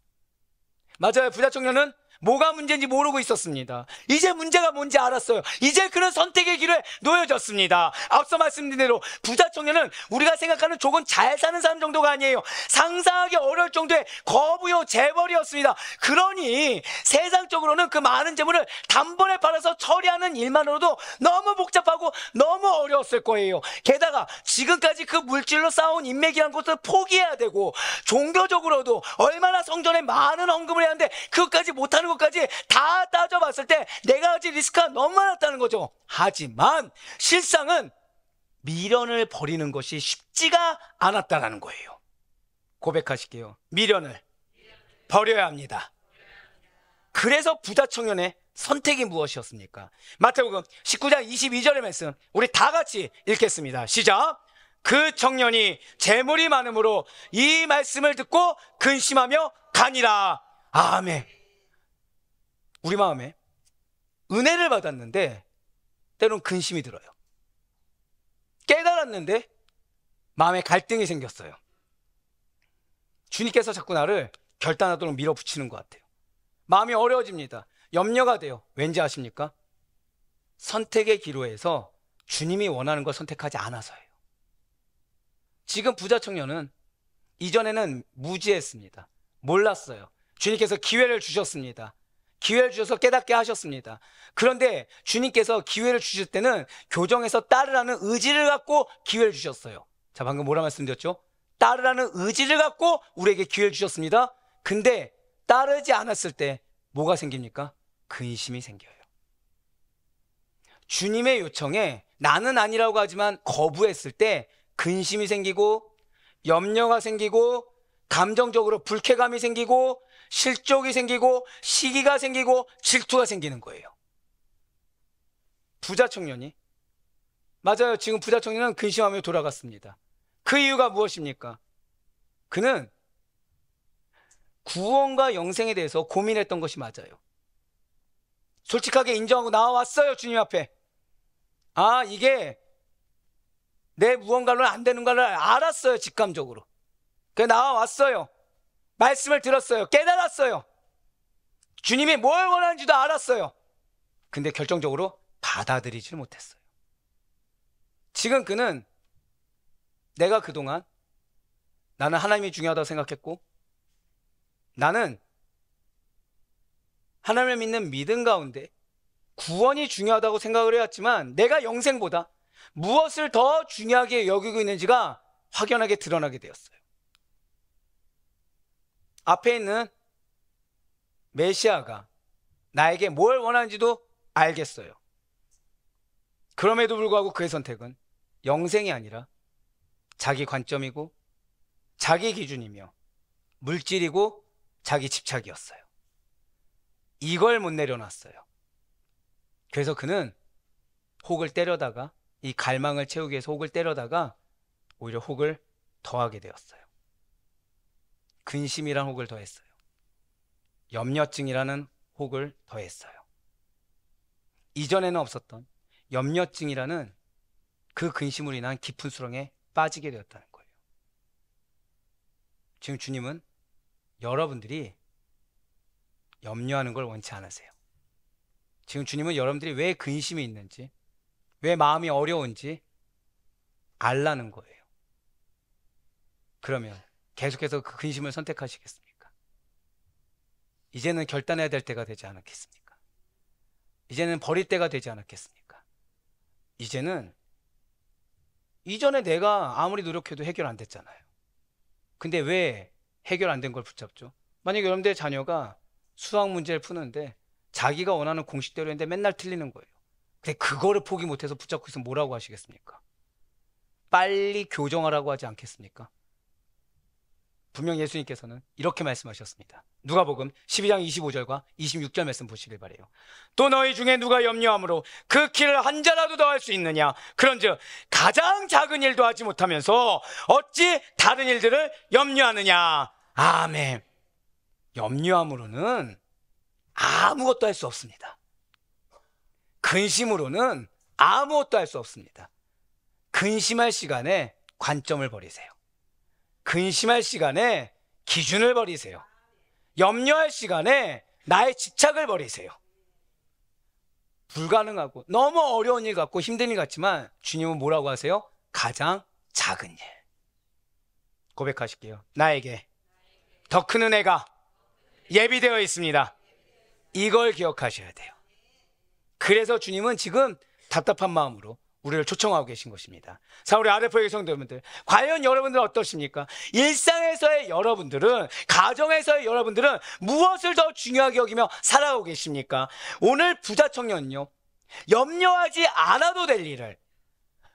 맞아요. 부자 청년은 뭐가 문제인지 모르고 있었습니다. 이제 문제가 뭔지 알았어요. 이제 그는 선택의 길에 놓여졌습니다. 앞서 말씀드린 대로 부자 청년은 우리가 생각하는 조금 잘 사는 사람 정도가 아니에요. 상상하기 어려울 정도의 거부요 재벌이었습니다. 그러니 세상적으로는 그 많은 재물을 단번에 팔아서 처리하는 일만으로도 너무 복잡하고 너무 어려웠을 거예요. 게다가 지금까지 그 물질로 쌓아온 인맥이라는 것을 포기해야 되고, 종교적으로도 얼마나 성전에 많은 헌금을 해야 하는데 그것까지 못하는 것까지 다 따져봤을 때 내가 가진 리스크가 너무 많았다는 거죠. 하지만 실상은 미련을 버리는 것이 쉽지가 않았다는 거예요. 고백하실게요. 미련을 버려야 합니다. 그래서 부자 청년의 선택이 무엇이었습니까? 마태복음 19장 22절의 말씀 우리 다 같이 읽겠습니다. 시작. 그 청년이 재물이 많으므로 이 말씀을 듣고 근심하며 가니라. 아멘. 우리 마음에 은혜를 받았는데 때론 근심이 들어요. 깨달았는데 마음에 갈등이 생겼어요. 주님께서 자꾸 나를 결단하도록 밀어붙이는 것 같아요. 마음이 어려워집니다. 염려가 돼요. 왠지 아십니까? 선택의 기로에서 주님이 원하는 걸 선택하지 않아서예요. 지금 부자 청년은 이전에는 무지했습니다. 몰랐어요. 주님께서 기회를 주셨습니다. 기회를 주셔서 깨닫게 하셨습니다. 그런데 주님께서 기회를 주실 때는 교정에서 따르라는 의지를 갖고 기회를 주셨어요. 자, 방금 뭐라 말씀드렸죠? 따르라는 의지를 갖고 우리에게 기회를 주셨습니다. 근데 따르지 않았을 때 뭐가 생깁니까? 근심이 생겨요. 주님의 요청에 나는 아니라고 하지만 거부했을 때 근심이 생기고, 염려가 생기고, 감정적으로 불쾌감이 생기고, 실족이 생기고, 시기가 생기고, 질투가 생기는 거예요. 부자 청년이, 맞아요. 지금 부자 청년은 근심하며 돌아갔습니다. 그 이유가 무엇입니까? 그는 구원과 영생에 대해서 고민했던 것이 맞아요. 솔직하게 인정하고 나와왔어요. 주님 앞에. 이게 내 무언가로는 안 되는 걸 알았어요. 직감적으로. 그래서 나와왔어요. 말씀을 들었어요. 깨달았어요. 주님이 뭘 원하는지도 알았어요. 근데 결정적으로 받아들이지를 못했어요. 지금 그는 내가 그동안 나는 하나님이 중요하다고 생각했고, 나는 하나님을 믿는 믿음 가운데 구원이 중요하다고 생각을 해왔지만 내가 영생보다 무엇을 더 중요하게 여기고 있는지가 확연하게 드러나게 되었어요. 앞에 있는 메시아가 나에게 뭘 원하는지도 알겠어요. 그럼에도 불구하고 그의 선택은 영생이 아니라 자기 관점이고 자기 기준이며 물질이고 자기 집착이었어요. 이걸 못 내려놨어요. 그래서 그는 혹을 때려다가, 이 갈망을 채우기 위해서 혹을 때려다가 오히려 혹을 더하게 되었어요. 근심이란 혹을 더했어요. 염려증이라는 혹을 더했어요. 이전에는 없었던 염려증이라는 그 근심으로 인한 깊은 수렁에 빠지게 되었다는 거예요. 지금 주님은 여러분들이 염려하는 걸 원치 않으세요. 지금 주님은 여러분들이 왜 근심이 있는지, 왜 마음이 어려운지 알라는 거예요. 그러면 계속해서 그 근심을 선택하시겠습니까? 이제는 결단해야 될 때가 되지 않았겠습니까? 이제는 버릴 때가 되지 않았겠습니까? 이제는 이전에 내가 아무리 노력해도 해결 안 됐잖아요. 근데 왜 해결 안 된 걸 붙잡죠? 만약에 여러분들의 자녀가 수학 문제를 푸는데 자기가 원하는 공식대로 했는데 맨날 틀리는 거예요. 근데 그거를 포기 못해서 붙잡고 있으면 뭐라고 하시겠습니까? 빨리 교정하라고 하지 않겠습니까? 분명 예수님께서는 이렇게 말씀하셨습니다. 누가복음 12장 25절과 26절 말씀 보시길 바라요. 또 너희 중에 누가 염려함으로 그 길을 한 자라도 더 할 수 있느냐? 그런즉 가장 작은 일도 하지 못하면서 어찌 다른 일들을 염려하느냐? 아멘. 염려함으로는 아무것도 할 수 없습니다. 근심으로는 아무것도 할 수 없습니다. 근심할 시간에 관점을 버리세요. 근심할 시간에 기준을 버리세요. 염려할 시간에 나의 집착을 버리세요. 불가능하고 너무 어려운 일 같고 힘든 일 같지만 주님은 뭐라고 하세요? 가장 작은 일. 고백하실게요. 나에게 더 큰 은혜가 예비되어 있습니다. 이걸 기억하셔야 돼요. 그래서 주님은 지금 답답한 마음으로 우리를 초청하고 계신 것입니다. 자, 우리 아르포의 성도 여러분들, 과연 여러분들은 어떠십니까? 일상에서의 여러분들은, 가정에서의 여러분들은 무엇을 더 중요하게 여기며 살아가고 계십니까? 오늘 부자 청년은요, 염려하지 않아도 될 일을,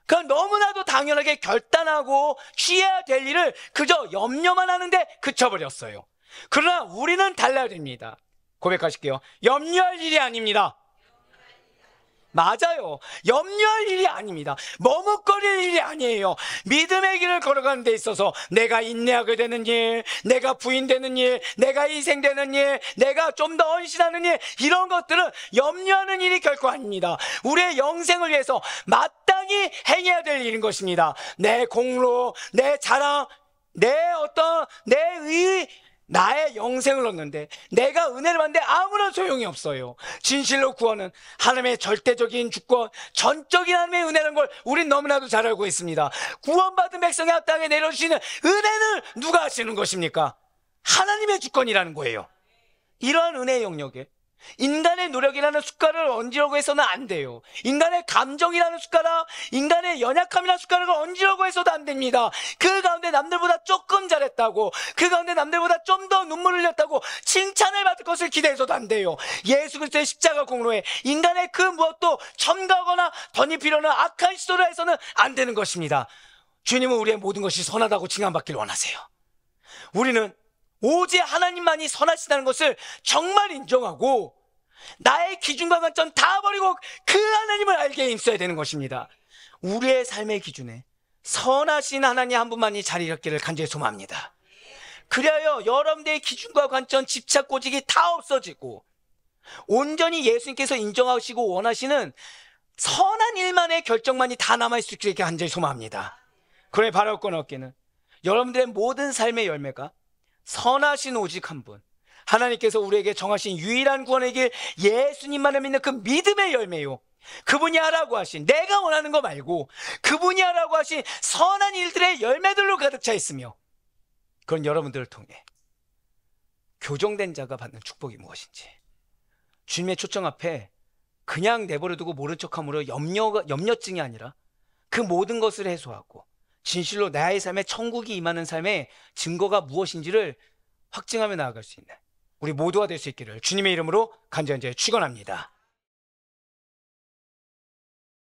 그냥 너무나도 당연하게 결단하고 취해야 될 일을 그저 염려만 하는데 그쳐버렸어요. 그러나 우리는 달라야 됩니다. 고백하실게요. 염려할 일이 아닙니다. 맞아요. 염려할 일이 아닙니다. 머뭇거릴 일이 아니에요. 믿음의 길을 걸어가는 데 있어서 내가 인내하게 되는 일, 내가 부인되는 일, 내가 희생되는 일, 내가 좀 더 헌신하는 일, 이런 것들은 염려하는 일이 결코 아닙니다. 우리의 영생을 위해서 마땅히 행해야 될 일인 것입니다. 내 공로, 내 자랑, 나의 영생을 얻는데 내가 은혜를 받는데 아무런 소용이 없어요. 진실로 구원은 하나님의 절대적인 주권, 전적인 하나님의 은혜라는 걸 우린 너무나도 잘 알고 있습니다. 구원받은 백성의 땅에 내려주시는 은혜는 누가 하시는 것입니까? 하나님의 주권이라는 거예요. 이러한 은혜의 영역에 인간의 노력이라는 숟가락을 얹으려고 해서는 안 돼요. 인간의 감정이라는 숟가락, 인간의 연약함이라는 숟가락을 얹으려고 해서도 안 됩니다. 그 가운데 남들보다 조금 잘했다고, 그 가운데 남들보다 좀 더 눈물을 흘렸다고 칭찬을 받을 것을 기대해서도 안 돼요. 예수 그리스도의 십자가 공로에 인간의 그 무엇도 첨가하거나 덧입히려는 악한 시도를 해서는 안 되는 것입니다. 주님은 우리의 모든 것이 선하다고 칭함받기를 원하세요. 우리는 오직 하나님만이 선하시다는 것을 정말 인정하고 나의 기준과 관점 다 버리고 그 하나님을 알게 힘써야 되는 것입니다. 우리의 삶의 기준에 선하신 하나님 한 분만이 자리 잡기를 간절히 소망합니다. 그래야 여러분들의 기준과 관점, 집착, 고집이 다 없어지고 온전히 예수님께서 인정하시고 원하시는 선한 일만의 결정만이 다 남아있을 수 있게 간절히 소망합니다. 그러니 바라옵건 없기는 여러분들의 모든 삶의 열매가 선하신 오직 한 분, 하나님께서 우리에게 정하신 유일한 구원의 길, 예수님만을 믿는 그 믿음의 열매요. 그분이 하라고 하신, 내가 원하는 거 말고 그분이 하라고 하신 선한 일들의 열매들로 가득 차 있으며, 그런 여러분들을 통해 교정된 자가 받는 축복이 무엇인지, 주님의 초청 앞에 그냥 내버려두고 모른 척함으로 염려증이 아니라 그 모든 것을 해소하고 진실로 나의 삶에 천국이 임하는 삶의 증거가 무엇인지를 확증하며 나아갈 수 있는 우리 모두가 될 수 있기를 주님의 이름으로 간절히 축원합니다.